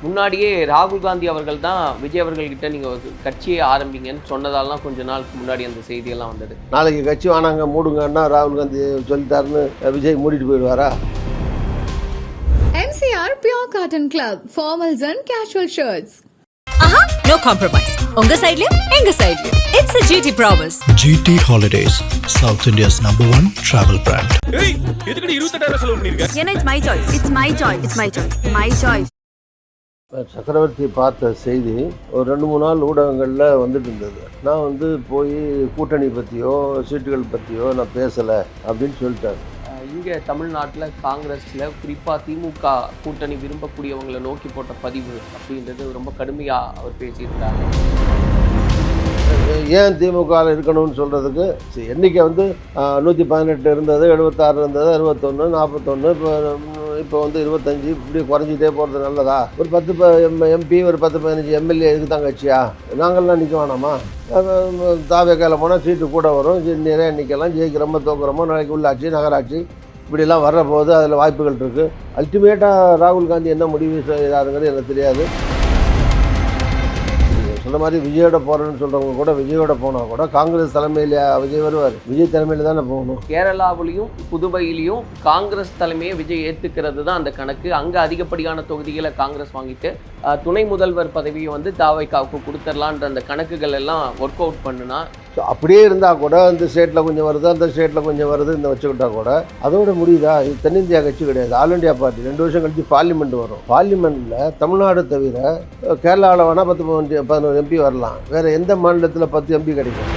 முன்னாடியே ராகுல் காந்தி அவர்கள் தான் விஜய் அவர்கள்கிட்ட நீங்கள் ஒரு கட்சியை ஆரம்பிங்கன்னு சொன்னதாலாம் கொஞ்ச நாளுக்கு முன்னாடி அந்த செய்தியெல்லாம் வந்தது. நாளைக்கு கட்சி வேணாங்க மூடுங்கன்னா ராகுல் காந்தி சொல்லிட்டாருன்னு விஜய் மூடிட்டு போயிடுவாரா? MCR Pure Cotton Club, formals and casual shirts. No compromise. Unga side liyo, enga side liyo. It's a GT promise. GT Holidays, South India's #1 travel brand. ஏய் எதுக்கு 28000 செலவு பண்ணிருக்க? ஏன்னா it's my choice. It's my choice. It's my choice. My choice. சக்கரவர்த்தி பார்த்த செய்தி ஒரு 2-3 நாள் ஊடகங்களில் வந்துட்டு இருந்தது. நான் போய் கூட்டணி பற்றியோ சீட்டுகள் பற்றியோ நான் பேசலை அப்படின்னு சொல்லிட்டார். இங்கே தமிழ்நாட்டில் காங்கிரஸில் குறிப்பாக திமுக கூட்டணி விரும்பக்கூடியவங்களை நோக்கி போட்ட பதிவு அப்படின்றது ரொம்ப கடுமையாக அவர் பேசியிருந்தார். ஏன் திமுகவில் இருக்கணும்னு சொல்கிறதுக்கு எண்ணிக்கை 118 இருந்தது, 76 இருந்தது, 61, 41, இப்போ 25 இப்படி குறைஞ்சிட்டே போகிறது நல்லதா? ஒரு 10 MP ஒரு 10-15 MLA இதுக்கு தான் கட்சியா? நாங்கள்லாம் நிற்க வேணாமா? தாவேக்கால போனால் சீட்டு கூட வரும், நிறைய நிற்கலாம், ஜெயிக்கிறோமோ தோக்குறோமோ, நாளைக்கு உள்ளாட்சி நகராட்சி இப்படிலாம் வர்ற போது அதில் வாய்ப்புகள் இருக்குது. அல்டிமேட்டாக ராகுல் காந்தி என்ன முடிவு செய்கிறாருங்கிறது எனக்கு தெரியாது. சொன்ன மாதிரி விஜயோட போகிறேன்னு சொல்கிறவங்க கூட விஜயோட போனால் கூட காங்கிரஸ் தலைமையில் விஜய் வருவார். விஜய் தலைமையில் தானே போகணும். கேரளாவிலையும் புதுவையிலையும் காங்கிரஸ் தலைமையை விஜய் ஏற்றுக்கிறது தான் அந்த கணக்கு. அங்கே அதிகப்படியான தொகுதிகளை காங்கிரஸ் வாங்கிட்டு துணை முதல்வர் பதவியை தாவைக்காவுக்கு கொடுத்துடலான்ற அந்த கணக்குகள் எல்லாம் ஒர்க் அவுட் பண்ணுனா, ஸோ அப்படியே இருந்தால் கூட இந்த ஸ்டேட்டில் கொஞ்சம் வருது, அந்த ஸ்டேட்டில் கொஞ்சம் வருது, இந்த வச்சுக்கிட்டா கூட அதோட முடியுதா? இது தென்னிந்தியா கட்சி கிடையாது, ஆல் இண்டியா பார்ட்டி. 2 வருஷம் கழிச்சு பார்லிமெண்ட் வரும். பார்லிமெண்ட்டில் தமிழ்நாடு தவிர கேரளாவில் வேணால் 10-11 MP வரலாம். வேறு எந்த மாநிலத்தில் 10 MP கிடைக்கும்?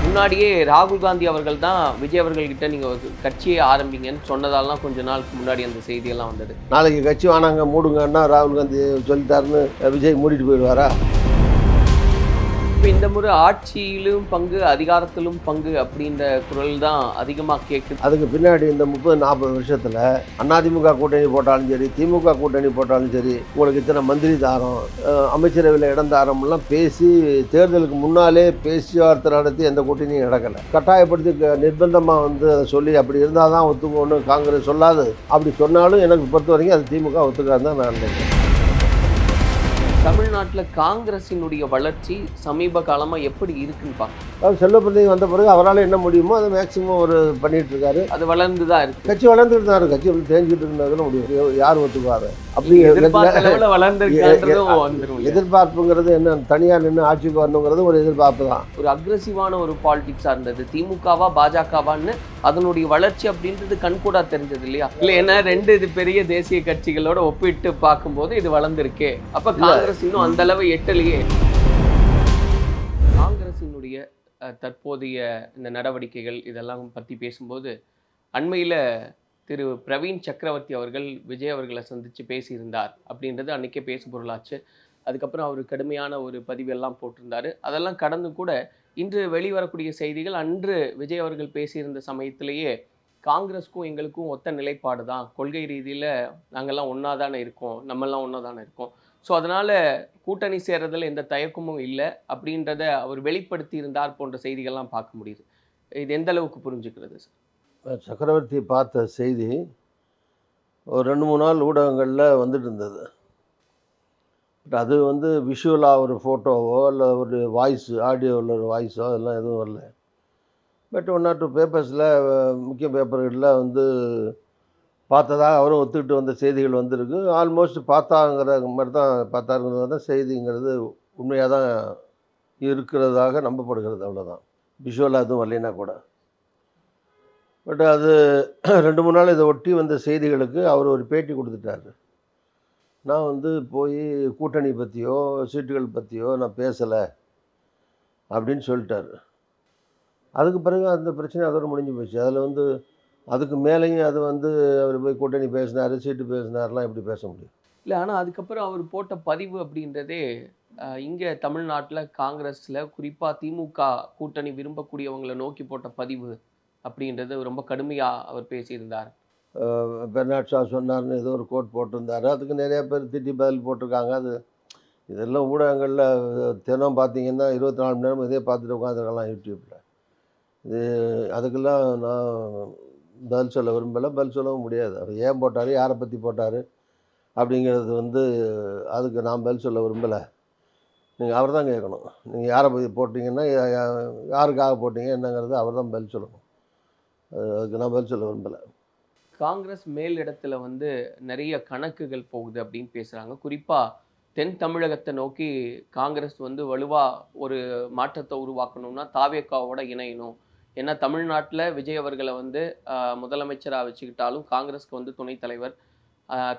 முன்னாடியே ராகுல் காந்தி அவர்கள் தான் விஜய் அவர்கள்கிட்ட நீங்கள் ஒரு கட்சியை ஆரம்பிங்கன்னு சொன்னதாலாம் கொஞ்ச நாளுக்கு முன்னாடி அந்த செய்தியெல்லாம் வந்தது. நாளைக்கு கட்சி வேணாங்க மூடுங்கன்னா ராகுல் காந்தி சொல்லிட்டாருன்னு விஜய் மூடிட்டு போயிடுவாரா? இப்போ இந்த முறை ஆட்சியிலும் பங்கு அதிகாரத்திலும் பங்கு அப்படின்ற குரல் தான் அதிகமாக கேட்குது. அதுக்கு பின்னாடி இந்த 30-40 வருஷத்தில் அதிமுக கூட்டணி போட்டாலும் சரி, திமுக கூட்டணி போட்டாலும் சரி, உங்களுக்கு இத்தனை மந்திரி தாரம், அமைச்சரவையில் இடம் தாரம்லாம் பேசி தேர்தலுக்கு முன்னாலே பேச்சுவார்த்தை நடத்தி எந்த கூட்டணியும் நடக்கலை. கட்டாயப்படுத்தி நிர்பந்தமாக அதை சொல்லி அப்படி இருந்தால் தான் ஒத்துக்கோன்னு காங்கிரஸ் சொல்லாது. அப்படி சொன்னாலும் எனக்கு பொறுத்த வரைக்கும் அது திமுக ஒத்துக்காது தான் நான் நினைக்கிறேன். தமிழ்நாட்டில் காங்கிரஸினுடைய வளர்ச்சி சமீப காலமாக எப்படி இருக்குன்னு பார்க்கணும். செல்வப்பிரதிநிதி வந்த பிறகு அவரால் என்ன முடியுமோ அதை மேக்சிமம் பண்ணிட்டு இருக்காரு. அது வளர்ந்து தான் இருக்கு. கட்சி வளர்ந்துட்டு தான் இருக்கு. கட்சி தேஞ்சிட்டு இருந்தாலும் முடியும். யார் ஒத்துக்குவாரு? அப்படி எதிர்பார்ப்புங்கிறது என்ன? தனியார் நின்று ஆட்சிக்கு வரணுங்கிறது ஒரு எதிர்பார்ப்பு தான். ஒரு அக்ரெசிவான ஒரு பாலிடிக்ஸாக இருந்தது. திமுகவா பாஜகவான்னு அதனுடைய வளர்ச்சி அப்படின்றது கண்கூடா தெரிஞ்சது இல்லையா? இல்லை ஏன்னா 2 பெரிய தேசிய கட்சிகளோட ஒப்பிட்டு பார்க்கும்போது இது வளர்ந்துருக்கே. அப்போ காங்கிரஸ் இன்னும் அந்த அளவு எட்டலையே. காங்கிரஸினுடைய தற்போதைய இந்த நடவடிக்கைகள் இதெல்லாம் பற்றி பேசும்போது அண்மையில் திரு பிரவீன் சக்கரவர்த்தி அவர்கள் விஜய் அவர்களை சந்தித்து பேசியிருந்தார் அப்படின்றது அன்றைக்கே பேசு பொருளாச்சு. அதுக்கப்புறம் அவர் கடுமையான ஒரு பதிவெல்லாம் போட்டிருந்தார். அதெல்லாம் கடந்து கூட இன்று வெளிவரக்கூடிய செய்திகள், அன்று விஜய் அவர்கள் பேசியிருந்த சமயத்திலேயே காங்கிரஸுக்கும் எங்களுக்கும் ஒத்த நிலைப்பாடு தான், கொள்கை ரீதியில் நாங்கள்லாம் ஒன்றா தானே இருக்கோம், நம்மெல்லாம் ஒன்றா தானே இருக்கோம், ஸோ அதனால் கூட்டணி சேர்றதில் எந்த தயக்கமும் இல்லை அப்படின்றத அவர் வெளிப்படுத்தி இருந்தார் போன்ற செய்திகள்லாம் பார்க்க முடியுது. இது எந்த அளவுக்கு புரிஞ்சுக்கிறது சார்? சக்கரவர்த்தி பார்த்த செய்தி ஒரு 2-3 நாள் ஊடகங்களில் வந்துட்டு இருந்தது. பட் அது விஷுவலாக ஒரு ஃபோட்டோவோ இல்லை ஒரு வாய்ஸ், ஆடியோவில் ஒரு வாய்ஸோ அதெல்லாம் எதுவும் வரல. பட் 1 or 2 பேப்பர்ஸில், முக்கிய பேப்பர்களில் பார்த்ததாக அவரும் ஒத்துக்கிட்டு வந்த செய்திகள் வந்திருக்கு. ஆல்மோஸ்ட் பார்த்தாங்கிற மாதிரி தான், பார்த்தாருங்கிறது தான் செய்திங்கிறது உண்மையாக தான் இருக்கிறதாக நம்பப்படுகிறது. அவ்வளோதான். விஷுவலாக எதுவும் வரலைன்னா கூட. பட் அது 2-3 நாள் இதை ஒட்டி வந்த செய்திகளுக்கு அவர் ஒரு பேட்டி கொடுத்துட்டாரு. நான் போய் கூட்டணி பற்றியோ சீட்டுகள் பற்றியோ நான் பேசலை அப்படின்னு சொல்லிட்டார். அதுக்கு பிறகு அந்த பிரச்சனை அதோட முடிஞ்சு போச்சு. அதில் அதுக்கு மேலேயும் அது அவர் போய் கூட்டணி பேசினார், சீட்டு பேசினார்லாம் எப்படி பேச முடியும்? இல்லை, ஆனால் அதுக்கப்புறம் அவர் போட்ட பதிவு அப்படின்றதே இங்கே தமிழ்நாட்டில் காங்கிரஸில் குறிப்பாக திமுக கூட்டணி விரும்பக்கூடியவங்களை நோக்கி போட்ட பதிவு அப்படின்றது ரொம்ப கடுமையாக அவர் பேசியிருந்தார். பெர்னாட் ஷா சொன்னார்னு ஏதோ ஒரு கோட் போட்டிருந்தார். அதுக்கு நிறையா பேர் திட்டி பதில் போட்டிருக்காங்க. அது இதெல்லாம் ஊடகங்களில் தினம் பார்த்தீங்கன்னா 24 மணி நேரம் இதே பார்த்துட்டு உட்காந்துருக்கலாம் யூடியூப்பில். இது அதுக்கெல்லாம் நான் பதில் சொல்ல விரும்பலை, பதில் சொல்லவும் முடியாது. அவர் ஏன் போட்டார், யாரை பற்றி போட்டார், அப்படிங்கிறது வந்து அதுக்கு நான் பதில் சொல்ல விரும்பலை. நீங்கள் அவர் தான் கேட்கணும். நீங்கள் யாரை போய் போட்டிங்கன்னா யாருக்காக போட்டீங்க என்னங்கிறது அவர் தான் பதில் சொல்லணும். அதுக்கு நான் பதில் சொல்ல விரும்பலை. காங்கிரஸ் மேல் இடத்துல வந்து நிறைய கணக்குகள் போகுது அப்படின்னு பேசுகிறாங்க. குறிப்பாக தென் தமிழகத்தை நோக்கி காங்கிரஸ் வந்து வலுவாக ஒரு மாற்றத்தை உருவாக்கணும்னா தாவேக்காவோட இணையணும். ஏன்னா தமிழ்நாட்டில் விஜய் அவர்களை வந்து முதலமைச்சராக வச்சுக்கிட்டாலும் காங்கிரஸ்க்கு வந்து துணைத் தலைவர்,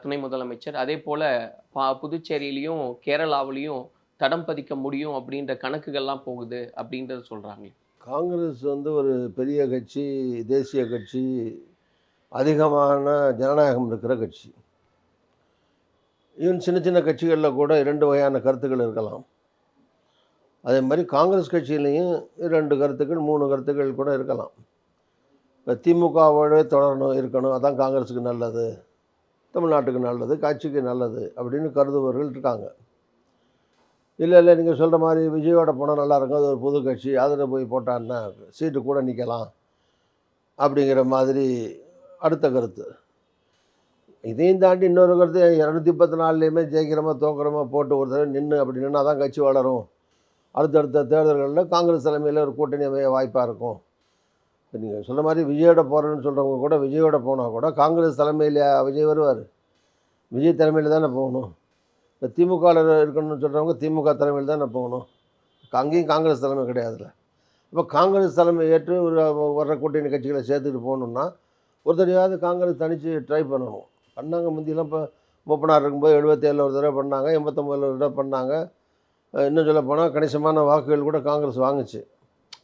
துணை முதலமைச்சர், அதே போல் புதுச்சேரியிலையும் கேரளாவிலையும் தடம் பதிக்க முடியும் அப்படின்ற கணக்குகள்லாம் போகுது அப்படின்றத சொல்கிறாங்க. காங்கிரஸ் வந்து ஒரு பெரிய கட்சி, தேசிய கட்சி, அதிகமான ஜனநாயகம் இருக்கிற கட்சி. ஈவன் சின்ன சின்ன கட்சிகளில் கூட 2 வகையான கருத்துக்கள் இருக்கலாம். அதே மாதிரி காங்கிரஸ் கட்சியிலையும் 2 கருத்துக்கள் 3 கருத்துக்கள் கூட இருக்கலாம். இப்போ திமுகவோட தொடரணும் இருக்கணும், அதான் காங்கிரஸுக்கு நல்லது, தமிழ்நாட்டுக்கு நல்லது, கட்சிக்கு நல்லது அப்படின்னு கருதுபவர்கள் இருக்காங்க. இல்லை நீங்கள் சொல்கிற மாதிரி விஜயோட போனால் நல்லாயிருக்கும், அது ஒரு புது கட்சி, அதில் போய் போட்டான்னா சீட்டு கூட நிற்கலாம் அப்படிங்கிற மாதிரி அடுத்த கருத்து. இதையும் தாண்டி இன்னொரு கருத்து, 234லேயுமே ஜெயிக்கிறோமா தோக்குறோமா போட்டு ஒரு தடவை நின்று அப்படி நின்னா தான் கட்சி வளரும், அடுத்தடுத்த தேர்தல்களில் காங்கிரஸ் தலைமையில் ஒரு கூட்டணி அமைய வாய்ப்பாக இருக்கும். இப்போ நீங்கள் சொல்கிற மாதிரி விஜயோட போகிறேன்னு சொல்கிறவங்க கூட விஜயோட போனால் கூட காங்கிரஸ் தலைமையில் விஜய் வருவார், விஜய் தலைமையில் தானே போகணும். இப்போ திமுகவில் இருக்கணும்னு சொல்கிறவங்க திமுக தலைமையில் தானே போகணும், அங்கேயும் காங்கிரஸ் தலைமை கிடையாதுல்ல. இப்போ காங்கிரஸ் தலைமை ஏற்று ஒரு வர்ற கூட்டணி கட்சிகளை சேர்த்துட்டு போகணுன்னா ஒரு தடவையாவது காங்கிரஸ் தனித்து ட்ரை பண்ணணும். பண்ணாங்க முந்தியெல்லாம். இப்போ மூப்பனார் இருக்கும்போது 77 ஒரு தடவை பண்ணாங்க, 89 ஒரு தடவை பண்ணாங்க. இன்னும் சொல்ல போனால் கணிசமான வாக்குகள் கூட காங்கிரஸ் வாங்குச்சு.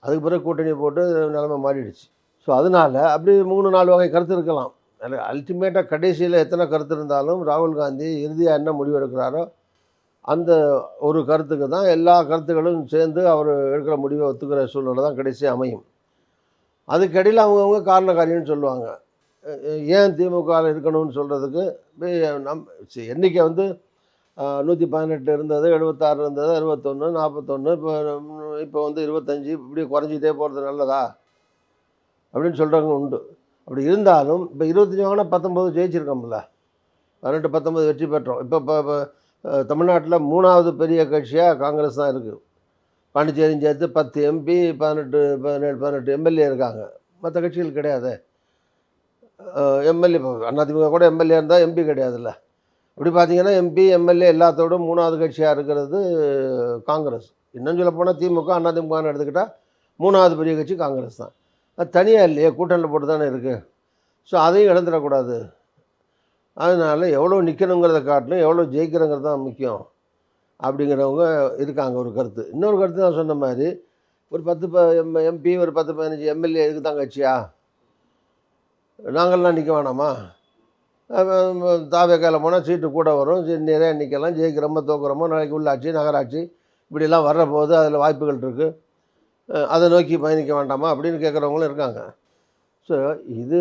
அதுக்கு பிறகு கூட்டணி போட்டு நிலைமை மாறிடுச்சு. ஸோ அதனால் அப்படி 3-4 வகை கருத்து இருக்கலாம். அதில் அல்டிமேட்டாக கடைசியில் எத்தனை கருத்து இருந்தாலும் ராகுல் காந்தி இறுதியாக என்ன முடிவு எடுக்கிறாரோ அந்த ஒரு கருத்துக்கு தான் எல்லா கருத்துக்களும் சேர்ந்து அவர் எடுக்கிற முடிவை ஒத்துக்கிற சூழ்நிலை தான் கடைசியாக அமையும். அதுக்கடியில் அவங்கவுங்க காரண காரியம்னு சொல்லுவாங்க. ஏன் திமுகவில் இருக்கணும்னு சொல்கிறதுக்கு எண்ணிக்கை வந்து 118 இருந்தது, 76 இருந்தது, 61, 41, இப்போ வந்து 25, இப்படி குறைஞ்சிட்டே போகிறது நல்லதா அப்படின்னு சொல்கிறவங்க உண்டு. அப்படி இருந்தாலும் இப்போ 25 வாங்கினா 19 ஜெயிச்சிருக்கோம்ல, 18, 19 வெற்றி பெற்றோம். இப்போ தமிழ்நாட்டில் 3வது பெரிய கட்சியாக காங்கிரஸ் தான் இருக்குது. பாண்டிச்சேரியும் சேர்த்து 10 எம்பி, 18 எம்எல்ஏ இருக்காங்க. மற்ற கட்சிகள் கிடையாது. எம்எல்ஏ அதிமுக கூட எம்எல்ஏ இருந்தால் எம்பி கிடையாதுல்ல. அப்படி பார்த்தீங்கன்னா எம்பி எம்எல்ஏ எல்லாத்தோடும் 3வது கட்சியாக இருக்கிறது காங்கிரஸ். இன்னும் சொல்ல போனால் திமுக அதிமுகன்னு எடுத்துக்கிட்டால் 3வது பெரிய கட்சி காங்கிரஸ் தான். அது தனியாக இல்லையே, கூட்டணியில் போட்டு தானே இருக்குது. ஸோ அதையும் இழந்துடக்கூடாது. அதனால் எவ்வளோ நிற்கணுங்கிறத காட்டிலும் எவ்வளோ ஜெயிக்கிறங்கிறது தான் முக்கியம் அப்படிங்கிறவங்க இருக்காங்க ஒரு கருத்து. இன்னொரு கருத்து நான் சொன்ன மாதிரி ஒரு 10 எம்பி ஒரு 10-15 எம்எல்ஏ இதுக்கு தான் கட்சியா, நாங்கள்லாம் நிற்க வேணாமா? தாவேக்கால போனால் சீட்டு கூட வரும், நிறையா நிற்கலாம், ஜெயிக்கிறோமோ தோக்குறோமோ, நாளைக்கு உள்ளாட்சி நகராட்சி இப்படிலாம் வர்ற போது அதில் வாய்ப்புகள் இருக்குது, அதை நோக்கி பயணிக்க வேண்டாமா அப்படின்னு கேட்குறவங்களும் இருக்காங்க. ஸோ இது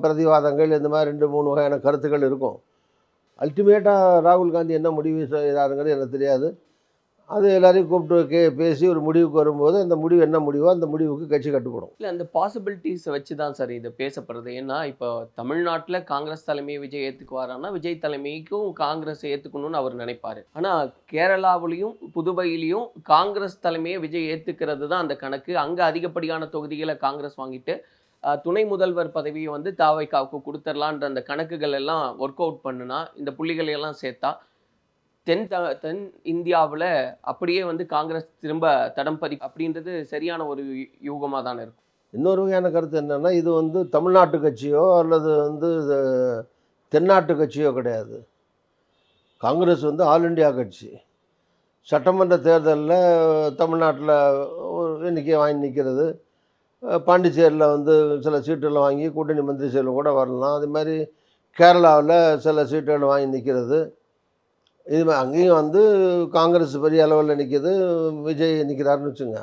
பிரதிவாதங்கள் இந்த மாதிரி 2-3 வகையான கருத்துக்கள் இருக்கும். அல்டிமேட்டாக ராகுல் காந்தி என்ன முடிவு செய்கிறாருங்கிறது எனக்கு தெரியாது. அது எல்லாரையும் கூப்பிட்டு பேசி ஒரு முடிவுக்கு வரும்போது அந்த முடிவு என்ன முடிவோ அந்த முடிவுக்கு கட்சி கட்டுப்படும். இல்லை, அந்த பாசிபிலிட்டிஸை வச்சு தான் சார் இது பேசப்படுறது. ஏன்னா இப்போ தமிழ்நாட்டில் காங்கிரஸ் தலைமையை விஜய் ஏற்றுக்குவாரான்னா விஜய் தலைமைக்கும் காங்கிரஸ் ஏற்றுக்கணும்னு அவர் நினைப்பார். ஆனால் கேரளாவிலையும் புதுவையிலையும் காங்கிரஸ் தலைமையை விஜய் ஏற்றுக்கிறது தான் அந்த கணக்கு. அங்கே அதிகப்படியான தொகுதிகளை காங்கிரஸ் வாங்கிட்டு துணை முதல்வர் பதவியை வந்து தாவைக்காவுக்கு கொடுத்துடலான்ற அந்த கணக்குகள் எல்லாம் ஒர்க் அவுட் பண்ணுனா, இந்த புள்ளிகளை எல்லாம் சேர்த்தா தென் இந்தியாவில் அப்படியே வந்து காங்கிரஸ் திரும்ப தடம் பதி அப்படின்றது சரியான ஒரு யூகமாக தானே இருக்கும். இன்னொரு வகையான கருத்து என்னென்னா, இது வந்து தமிழ்நாட்டு கட்சியோ அல்லது வந்து தென்னாட்டு கட்சியோ கிடையாது. காங்கிரஸ் வந்து ஆல் இண்டியா கட்சி. சட்டமன்ற தேர்தலில் தமிழ்நாட்டில் எண்ணிக்கை வாங்கி நிற்கிறது, பாண்டிச்சேரியில் வந்து சில சீட்டுகள் வாங்கி கூட்டணி மந்திரி சபையில் கூட வரலாம். அது மாதிரி கேரளாவில் சில சீட்டுகள் வாங்கி நிற்கிறது. இது அங்கேயும் வந்து காங்கிரஸ் பெரிய அளவில் நிற்கிது, விஜய் நிற்கிறாருன்னு வச்சுங்க.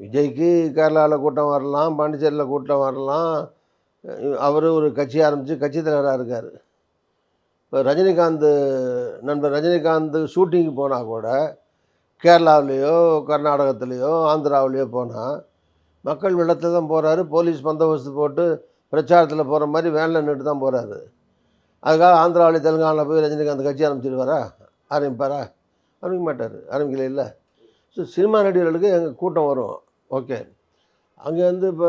விஜய்க்கு கேரளாவில் கூட்டம் வரலாம், பாண்டிச்சேரியில் கூட்டம் வரலாம். அவர் ஒரு கட்சி ஆரம்பித்து கட்சி தலைவராக இருக்கார். இப்போ நண்பர் ரஜினிகாந்த் ஷூட்டிங்கு போனால் கூட கேரளாவிலேயோ கர்நாடகத்துலேயோ ஆந்திராவிலேயோ போனால் மக்கள் வெள்ளத்தில் தான் போகிறாரு. போலீஸ் பந்தோபஸ்து போட்டு பிரச்சாரத்தில் போகிற மாதிரி வேனில் நின்று தான் போகிறாரு. அதுக்காக ஆந்திராவில் தெலுங்கானாவில் போய் ரஜினிகாந்த் கட்சி ஆரம்பிச்சிருவாரா? ஆரம்பிப்பாரா? ஆரம்பிக்க மாட்டார். ஆரம்பிக்கல இல்லை. ஸோ சினிமா நடிகர்களுக்கு எங்கள் கூட்டம் வரும். ஓகே. அங்கே வந்து இப்போ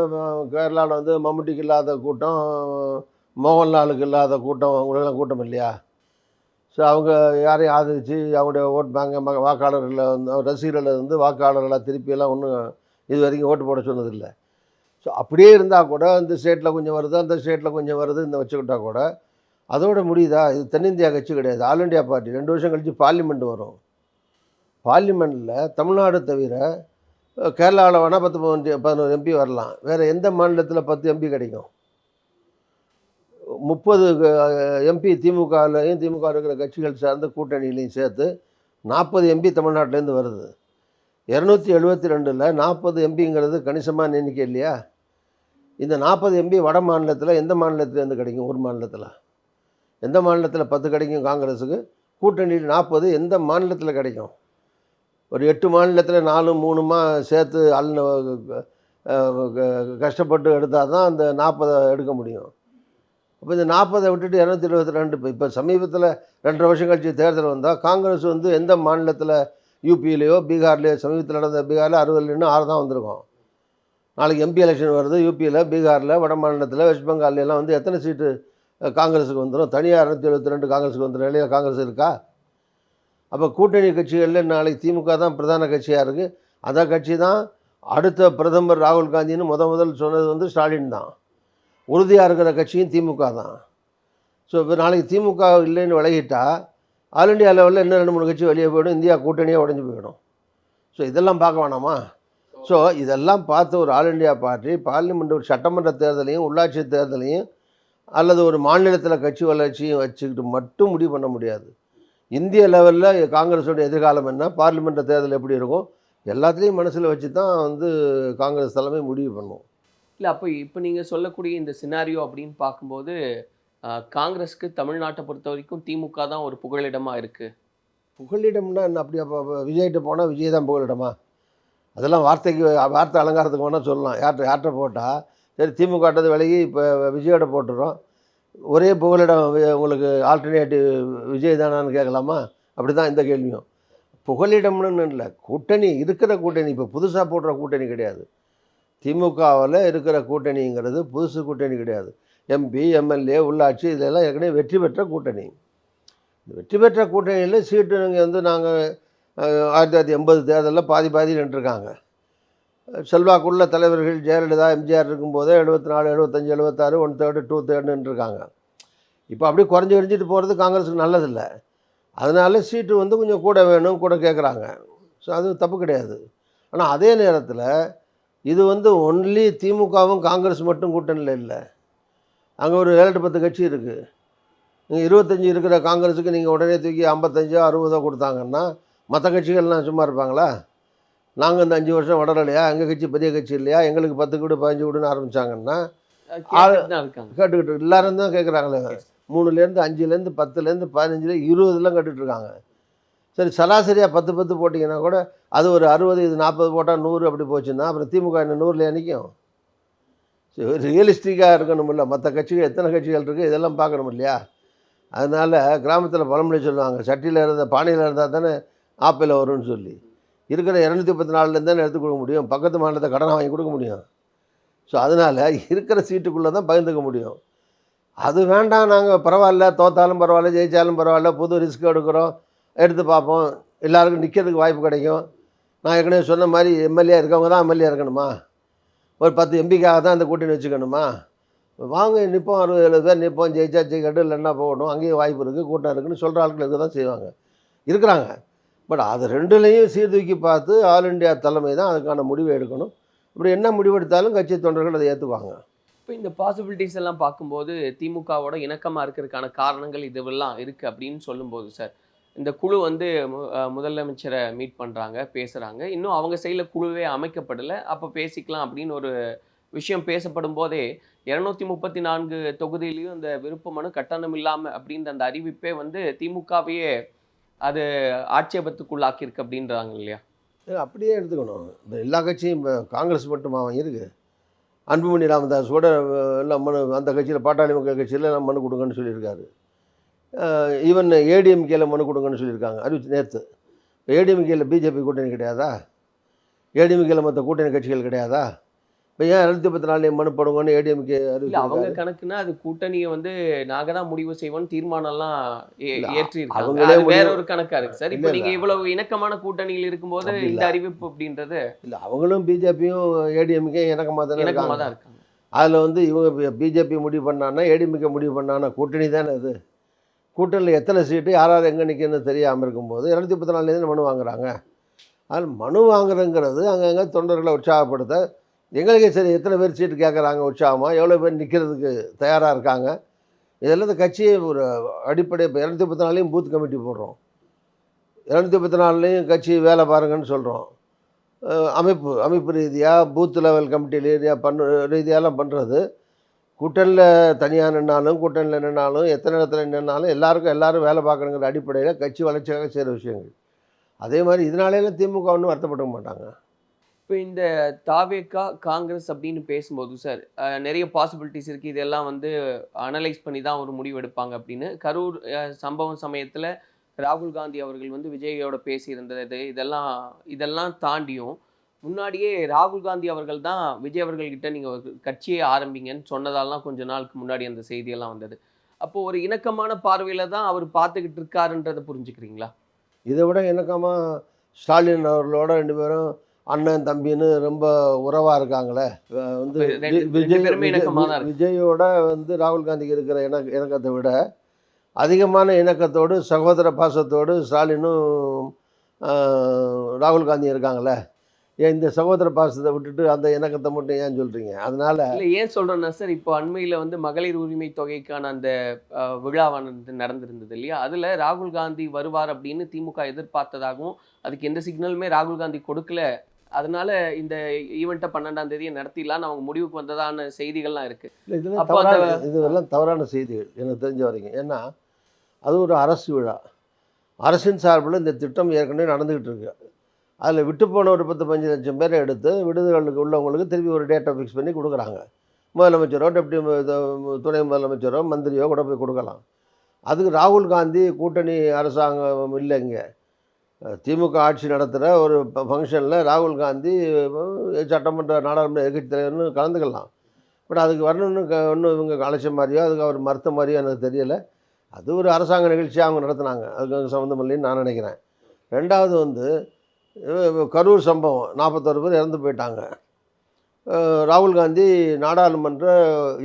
கேரளாவில் வந்து மம்முட்டிக்கு இல்லாத கூட்டம், மோகன்லாலுக்கு இல்லாத கூட்டம், அவங்களுக்கெல்லாம் கூட்டம் இல்லையா? ஸோ அவங்க யாரையும் ஆதரித்து அவங்களுடைய ஓட் பேங்க வாக்காளர்களை வந்து ரசிகர்களை வந்து வாக்காளர்களாக திருப்பியெல்லாம் ஒன்றும் இது வரைக்கும் ஓட்டு போட சொன்னதில்லை. ஸோ அப்படியே இருந்தால் கூட இந்த ஸ்டேட்டில் கொஞ்சம் வருது, அந்த ஸ்டேட்டில் கொஞ்சம் வருது, இந்த வச்சுக்கிட்டா கூட அதோட முடியுதா? இது தென்னிந்தியா கட்சி கிடையாது, ஆல் இண்டியா பார்ட்டி. 2 வருஷம் கழித்து பார்லிமெண்ட் வரும். பார்லிமெண்ட்டில் தமிழ்நாடு தவிர கேரளாவில் வேணால் 11 எம்பி வரலாம். வேறு எந்த மாநிலத்தில் 10 எம்பி கிடைக்கும்? 30 எம்பி திமுகலையும் திமுக இருக்கிற கட்சிகள் சார்ந்த கூட்டணியிலையும் சேர்த்து 40 எம்பி தமிழ்நாட்டிலேருந்து வருது. 272ல் 40 எம்பிங்கிறது கணிசமான எண்ணிக்கை இல்லையா? இந்த 40 எம்பி வட மாநிலத்தில் எந்த மாநிலத்திலேருந்து கிடைக்கும்? ஒரு மாநிலத்தில். எந்த மாநிலத்தில் 10 கிடைக்கும் காங்கிரஸுக்கு? கூட்டணியில் 40 எந்த மாநிலத்தில் கிடைக்கும்? ஒரு 8 மாநிலத்தில் 4 3மா சேர்த்து கஷ்டப்பட்டு எடுத்தால் தான் அந்த 40 எடுக்க முடியும். அப்போ இந்த 40 விட்டுட்டு 272 இப்போ சமீபத்தில் 2.5 வருஷம் கழிச்சு தேர்தல் வந்தால் காங்கிரஸ் வந்து எந்த மாநிலத்தில் யூபியிலையோ பீகார்லேயோ சமீபத்தில் நடந்த பீகாரில் 60 6 தான் வந்திருக்கும். நாளைக்கு எம்பி எலெக்ஷன் வருது யூபியில், பீகாரில், வட மாநிலத்தில், வெஸ்ட் பெங்கால்லாம் வந்து எத்தனை சீட்டு காங்கிரஸுக்கு வந்துடும்? தனியாக 272 காங்கிரஸுக்கு வந்துடும். நிலையில் காங்கிரஸ் இருக்கா? அப்போ கூட்டணி கட்சிகளில் நாளைக்கு திமுக தான் பிரதான கட்சியாக இருக்குது. அந்த கட்சி தான் அடுத்த பிரதமர் ராகுல் காந்தின்னு முதல் சொன்னது வந்து ஸ்டாலின் தான். உறுதியாக இருக்கிற கட்சியும் திமுக தான். ஸோ இப்போ நாளைக்கு திமுக இல்லைன்னு விலகிட்டால் ஆல் இண்டியா லெவலில் இன்னும் 2 3 கட்சி வெளியே போயிடும். இந்தியா கூட்டணியே உடஞ்சி போயிடும். ஸோ இதெல்லாம் பார்க்க வேணாமா? ஸோ இதெல்லாம் பார்த்து ஒரு ஆல் இண்டியா பார்ட்டி பார்லிமெண்ட் ஒரு சட்டமன்ற தேர்தலையும் உள்ளாட்சி தேர்தலையும் அல்லது ஒரு மாநிலத்தில் கட்சி வளர்ச்சியும் வச்சுக்கிட்டு மட்டும் முடிவு பண்ண முடியாது. இந்திய லெவலில் காங்கிரஸோட எதிர்காலம் என்ன, பார்லிமெண்ட் தேர்தல் எப்படி இருக்கும், எல்லாத்துலேயும் மனசில் வச்சு தான் வந்து காங்கிரஸ் தலைமை முடிவு பண்ணும். இல்லை, அப்போ இப்போ நீங்கள் சொல்லக்கூடிய இந்த சினாரியோ அப்படின்னு பார்க்கும்போது காங்கிரஸுக்கு தமிழ்நாட்டை பொறுத்த வரைக்கும் திமுக தான் ஒரு புகலிடமாக இருக்குது. புகலிடம்னா என்ன? அப்படி அப்போ விஜய்கிட்ட போனால் விஜய் தான் புகலிடமா? அதெல்லாம் வார்த்தை அலங்காரத்துக்கு வேணால் சொல்லலாம். யார்கிட்ட போட்டால் சரி திமுகட்டது விலகி இப்போ விஜயோட போட்டுறோம், ஒரே புகலிடம் உங்களுக்கு ஆல்டர்னேட்டிவ் விஜய் தானான்னு கேட்கலாமா? அப்படி தான் இந்த கேள்வியும். புகலிடம்னு இல்லை, கூட்டணி இருக்கிற கூட்டணி, இப்போ புதுசாக போடுற கூட்டணி கிடையாது. திமுகவில் இருக்கிற கூட்டணிங்கிறது புதுசு கூட்டணி கிடையாது. எம்பி எம்எல்ஏ உள்ளாட்சி இதெல்லாம் ஏற்கனவே வெற்றி பெற்ற கூட்டணி. இந்த வெற்றி பெற்ற கூட்டணியில் சீட்டு நீங்கள் வந்து நாங்கள் 1980 தேர்தலில் பாதி நின்றுருக்காங்க. செல்வாக்குள்ள தலைவர்கள் ஜெயலலிதா எம்ஜிஆர் இருக்கும்போதே 74 75 76 1/3 2/3 நின்றுருக்காங்க. இப்போ அப்படியே குறைஞ்சிட்டு போகிறது காங்கிரஸுக்கு நல்லதில்லை. அதனால சீட்டு வந்து கொஞ்சம் கூட வேணும், கூட கேட்குறாங்க. ஸோ அது தப்பு கிடையாது. ஆனால் அதே நேரத்தில் இது வந்து ஒன்லி திமுகவும் காங்கிரஸ் மட்டும் கூட்டணியில் இல்லை. அங்கே ஒரு 7 10 கட்சி இருக்குது. நீங்கள் 25 இருக்கிற காங்கிரஸுக்கு நீங்கள் உடனே தூக்கி 55 60 கொடுத்தாங்கன்னா மற்ற கட்சிகள்லாம் சும்மா இருப்பாங்களா? நாங்கள் இந்த 5 வருஷம் வளரலையா, எங்கள் கட்சி பெரிய கட்சி இல்லையா, எங்களுக்கு 10 வீடு 15 வீடுன்னு ஆரம்பித்தாங்கன்னா கேட்டுக்கிட்டு எல்லாரும் தான் கேட்குறாங்களே. 3லேருந்து 5லேருந்து 10லேருந்து 15 20லாம் கேட்டுட்ருக்காங்க. சரி சராசரியாக 10 10 போட்டிங்கன்னா கூட அது ஒரு 60 இது 40 போட்டால் 100 அப்படி போச்சுன்னா அப்புறம் திமுக என்ன 100ல் நிற்கும்? ரியலிஸ்டிக்காக இருக்கணுமில்ல. மற்ற கட்சிகள் எத்தனை கட்சிகள் இருக்குது இதெல்லாம் பார்க்கணும் இல்லையா? அதனால் கிராமத்தில் பழமொழி சொல்லுவாங்க, சட்டியில் இருந்த பானையில் இருந்தால் தானே ஆப்பிள் வரும்னு சொல்லி. இருக்கிற 234 தானே எடுத்து கொடுக்க முடியும், பக்கத்து மாநிலத்தை கடனை வாங்கி கொடுக்க முடியும். ஸோ அதனால் இருக்கிற சீட்டுக்குள்ளே தான் பகிர்ந்துக்க முடியும். அது வேண்டாம், நாங்கள் பரவாயில்ல, தோத்தாலும் பரவாயில்ல, ஜெயித்தாலும் பரவாயில்ல, புது ரிஸ்க் எடுக்கிறோம், எடுத்து பார்ப்போம், எல்லாருக்கும் நிற்கிறதுக்கு வாய்ப்பு கிடைக்கும். நான் ஏற்கனவே சொன்ன மாதிரி எம்எல்ஏ இருக்கவங்க தான் எம்எல்ஏ இருக்கணுமா? ஒரு 10 எம்பிக்காக தான் அந்த கூட்டணி வச்சுக்கணுமா? வாங்க நிற்போம், 60 70 பேர் நிற்போம், ஜெயிச்சா ஜெயிக்கட்டும், இல்லைன்னா போகணும், அங்கேயும் வாய்ப்பு இருக்குது, கூட்டம் இருக்குதுன்னு சொல்கிற ஆட்கள் இருக்க தான் செய்வாங்க, இருக்கிறாங்க. பட் அது ரெண்டுலேயும் சீர்தூக்கி பார்த்து ஆல் இண்டியா தலைமை தான் அதுக்கான முடிவை எடுக்கணும். இப்படி என்ன முடிவெடுத்தாலும் கட்சி தொண்டர்கள் அதை ஏற்றுவாங்க. இப்போ இந்த பாசிபிலிட்டிஸ் எல்லாம் பார்க்கும்போது திமுகவோட இணக்கமாக இருக்கிறதுக்கான காரணங்கள் இதுவெல்லாம் இருக்குது அப்படின்னு சொல்லும்போது சார், இந்த குழு வந்து முதலமைச்சரை மீட் பண்ணுறாங்க, பேசுகிறாங்க, இன்னும் அவங்க சைடில் குழுவே அமைக்கப்படலை, அப்போ பேசிக்கலாம் அப்படின்னு ஒரு விஷயம் பேசப்படும் போதே 234 தொகுதியிலையும் இந்த விருப்ப மனு கட்டணம் இல்லாமல் அப்படின்ற அந்த அறிவிப்பே வந்து திமுகவையே அது ஆட்சேபத்துக்குள்ளாக்கியிருக்கு அப்படின்றாங்க இல்லையா? அப்படியே எடுத்துக்கணும். இப்போ எல்லா கட்சியும் இப்போ காங்கிரஸ் மட்டும் அவன் இருக்குது. அன்புமணி ராமதாஸ் கூட எல்லாம் மனு, அந்த கட்சியில் பாட்டாளி மக்கள் கட்சியில் எல்லாம் மனு கொடுங்கன்னு சொல்லியிருக்காரு. ஈவன் ஏடிஎம்கேல மனு கொடுங்கன்னு சொல்லியிருக்காங்க, அறிவிச்சு நேற்று. ஏடிஎம்கேல பிஜேபி கூட்டணி கிடையாதா? ஏடிஎம்கேல மற்ற கூட்டணி கட்சிகள் கிடையாதா? இப்போ ஏன் 214 மனு போடுங்கன்னு ஏடிஎம்கே இல்ல அவங்க அறிவிச்சிருக்காரு? கணக்குன்னா அது கூட்டணியை வந்து நாங்க தான் முடிவு செய்வோம் தீர்மானம்லாம் இல்ல, ஏற்றி இருக்காங்க. அவங்களே அது வேற முடிவு- ஒரு கணக்கா இருக்கு சார். இல்ல, இப்போ இல்ல. நீங்க இவ்வளவு இணக்கமான கூட்டணியில் இருக்கும்போது அப்படி இந்த இல்ல. அறிவிப்பு அப்படின்றது இல்லை, அவங்களும் பிஜேபியும் ஏடிஎம்கே இணக்கமாக தானே இணக்கமா இருக்காங்க. தான் இருக்காங்க. அதில் வந்து இவங்க பிஜேபி முடிவு பண்ணான்னா ஏடிஎம்கே முடிவு பண்ணான்னா கூட்டணி தானே அது. கூட்டணியில் எத்தனை சீட்டு யார் யார் எங்கே நிற்கணும்னு தெரியாமல் இருக்கும்போது 214 மனு வாங்குறாங்க. அது மனு வாங்குறங்கிறது அங்கங்கே தொண்டர்களை உற்சாகப்படுத்த, எங்களுக்கே சரி எத்தனை பேர் சீட்டு கேட்குறாங்க உற்சாகமாக, எவ்வளோ பேர் நிற்கிறதுக்கு தயாராக இருக்காங்க. இதெல்லாம் இந்த கட்சியை ஒரு அடிப்படை. இப்போ 214 பூத் கமிட்டி போடுறோம், 214 கட்சி வேலை பாருங்கன்னு சொல்கிறோம். அமைப்பு ரீதியாக பூத் லெவல் கமிட்டி ரீதியாலாம் பண்ணுறது. கூட்டணியில் தனியாக நின்னாலும் கூட்டணியில் நின்னாலும் எத்தனை இடத்துல நின்னாலும் எல்லாரும் வேலை பார்க்கணுங்கிற அடிப்படையில் கட்சி வளர்ச்சிக்காக செய்கிற விஷயங்கள். அதே மாதிரி இதனாலேயும் திமுக ஒன்றும் வருத்தப்பட மாட்டாங்க. இப்போ இந்த தாவேகா காங்கிரஸ் அப்படின்னு பேசும்போது சார் நிறைய பாசிபிலிட்டிஸ் இருக்குது. இதெல்லாம் வந்து அனலைஸ் பண்ணி தான் ஒரு முடிவு எடுப்பாங்க அப்படின்னு. கரூர் சம்பவம் சமயத்தில் ராகுல் காந்தி அவர்கள் வந்து விஜயோட பேசியிருந்தது இதெல்லாம் தாண்டியும் முன்னாடியே ராகுல் காந்தி அவர்கள் தான் விஜய் அவர்கள்கிட்ட நீங்கள் ஒரு கட்சியை ஆரம்பிங்கன்னு சொன்னதாலாம் கொஞ்ச நாளுக்கு முன்னாடி அந்த செய்தியெல்லாம் வந்தது. அப்போது ஒரு இணக்கமான பார்வையில் தான் அவர் பார்த்துக்கிட்டு இருக்காருன்றதை புரிஞ்சுக்கிறீங்களா? இதை விட இணக்கமாக ஸ்டாலின் அவர்களோட 2 பேரும் அண்ணன் தம்பின்னு ரொம்ப உறவாக இருக்காங்களே. வந்து ரெண்டு பேருமே இணக்கமாக தான் இருக்கு. விஜயோட வந்து ராகுல் காந்திக்கு இருக்கிற இணக்கத்தை விட அதிகமான இணக்கத்தோடு சகோதர பாசத்தோடு ஸ்டாலினும் ராகுல் காந்தியும் இருக்காங்களே. ஏன் இந்த சகோதர பாசத்தை விட்டுட்டு அந்த இணக்கத்தை மட்டும் ஏன் சொல்கிறீங்க? அதனால் இல்லை ஏன் சொல்கிறேன்னா சார், இப்போ அண்மையில் வந்து மகளிர் உரிமை தொகைக்கான அந்த விழாவானது நடந்திருந்தது இல்லையா, அதில் ராகுல் காந்தி வருவார் அப்படின்னு திமுக எதிர்பார்த்ததாகவும் அதுக்கு எந்த சிக்னலுமே ராகுல் காந்தி கொடுக்கல, அதனால இந்த ஈவெண்ட்டை 12ஆம் தேதியை நடத்திடலான்னு அவங்க முடிவுக்கு வந்ததான செய்திகள்லாம் இருக்குது. இல்லை, இதெல்லாம் தவறான செய்திகள் எனக்கு தெரிஞ்ச வரைக்கும். ஏன்னா அது ஒரு அரசு விழா, அரசின் சார்பில் இந்த திட்டம் ஏற்கனவே நடந்துக்கிட்டு இருக்கு. அதில் விட்டு போன ஒரு 10-15 லட்சம் பேரை எடுத்து விடுதலுக்கு உள்ளவங்களுக்கு திருப்பி ஒரு டேட்டை ஃபிக்ஸ் பண்ணி கொடுக்குறாங்க. முதலமைச்சரோ டெப்டி துணை முதலமைச்சரோ மந்திரியோ கூட போய் கொடுக்கலாம். அதுக்கு ராகுல் காந்தி கூட்டணி அரசாங்கம் இல்லைங்க. திமுக ஆட்சி நடத்துகிற ஒரு ஃபங்க்ஷனில் ராகுல் காந்தி சட்டமன்ற நாடாளுமன்ற எதிர்க்கட்சி தலைவர்னு கலந்துக்கலாம். பட் அதுக்கு வரணுன்னு ஒன்றும் இவங்க அலட்சியம் மாதிரியோ அதுக்கு அவர் மறுத்த மாதிரியோ எனக்கு தெரியலை. அது ஒரு அரசாங்க நிகழ்ச்சியாக அவங்க நடத்துனாங்க, அதுக்கு சம்மந்தம் இல்லைன்னு நான் நினைக்கிறேன். ரெண்டாவது வந்து கரூர் சம்பவம் 41 பேர் இறந்து போயிட்டாங்க. ராகுல் காந்தி நாடாளுமன்ற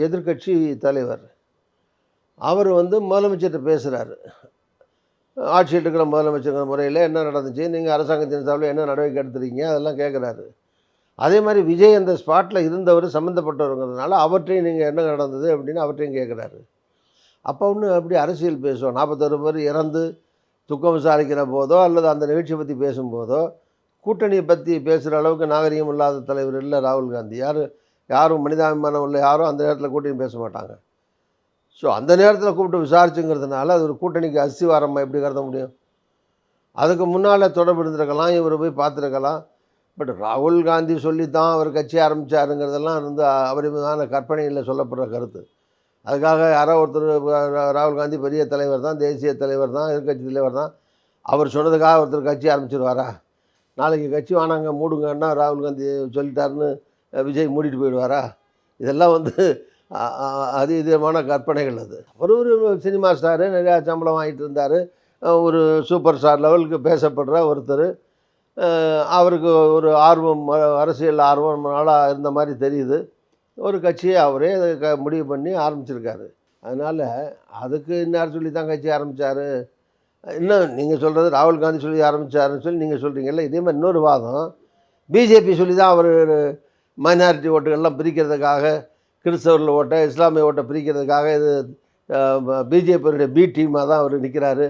எதிர்க்கட்சி தலைவர், அவர் வந்து முதலமைச்சர்கிட்ட பேசுகிறாரு. ஆட்சியில் இருக்கிற முதலமைச்சர் முறையில் என்ன நடந்துச்சு, நீங்கள் அரசாங்கத்தின் சார்பில் என்ன நடவடிக்கை எடுத்துருக்கீங்க, அதெல்லாம் கேட்குறாரு. அதே மாதிரி விஜய் அந்த ஸ்பாட்டில் இருந்தவர் சம்மந்தப்பட்டவருங்கிறதுனால அவற்றையும் நீங்கள் என்ன நடந்தது அப்படின்னு அவற்றையும் கேட்குறாரு. அப்போ ஒன்று அப்படி அரசியல் பேசுவோம். 41 பேர் இறந்து துக்கம் விசாரிக்கிற போதோ அல்லது அந்த நிகழ்ச்சியை பற்றி பேசும்போதோ கூட்டணியை பற்றி பேசுகிற அளவுக்கு நாகரிகம் இல்லாத தலைவர் இல்லை ராகுல் காந்தி. யாரும் மனிதாபிமானம் உள்ள யாரும் அந்த நேரத்தில் கூட்டணி பேச மாட்டாங்க. ஸோ அந்த நேரத்தில் கூப்பிட்டு விசாரிச்சுங்கிறதுனால அது ஒரு கூட்டணிக்கு அஸ்திவாரமாக எப்படி கருத முடியும்? அதுக்கு முன்னால் தொடர்பு இருந்திருக்கலாம், இவர் போய் பார்த்துருக்கலாம். பட் ராகுல் காந்தி சொல்லித்தான் அவர் கட்சி ஆரம்பித்தாருங்கிறதெல்லாம் வந்து அபரிமிதமான கற்பனையில் சொல்லப்படுற கருத்து. அதுக்காக யாரோ ஒருத்தர் ராகுல் காந்தி பெரிய தலைவர் தான், தேசிய தலைவர் தான், எதிர்கட்சி தலைவர் தான், அவர் சொன்னதுக்காக ஒருத்தர் கட்சி ஆரம்பிச்சிருவாரா? நாளைக்கு கட்சி வானாங்க மூடுங்கன்னா ராகுல் காந்தி சொல்லிட்டாருன்னு விஜய் மூடிட்டு போயிடுவாரா? இதெல்லாம் வந்து அதீதமான கற்பனைகள். அது அவர் ஒரு சினிமா ஸ்டாரு, நிறையா சம்பளம் வாங்கிட்டு இருந்தார், ஒரு சூப்பர் ஸ்டார் லெவலுக்கு பேசப்படுற ஒருத்தர். அவருக்கு ஒரு ஆர்வம், அரசியல் ஆர்வம் நாளாக இருந்த மாதிரி தெரியுது. ஒரு கட்சியை அவரே முடிவு பண்ணி ஆரம்பிச்சிருக்காரு. அதனால் அதுக்கு இன்னார் சொல்லி தான் கட்சி ஆரம்பித்தார். இன்னும் நீங்கள் சொல்கிறது ராகுல் காந்தி சொல்லி ஆரம்பித்தாருன்னு சொல்லி நீங்கள் சொல்கிறீங்கல்ல, இதே மாதிரி இன்னொரு வாதம் பிஜேபி சொல்லி தான் அவர் மைனாரிட்டி ஓட்டுகள்லாம் பிரிக்கிறதுக்காக, கிறிஸ்தவர்கள் ஓட்டை இஸ்லாமிய ஓட்டை பிரிக்கிறதுக்காக இது பிஜேபியுடைய பி டீமாக தான் அவர் நிற்கிறாரு.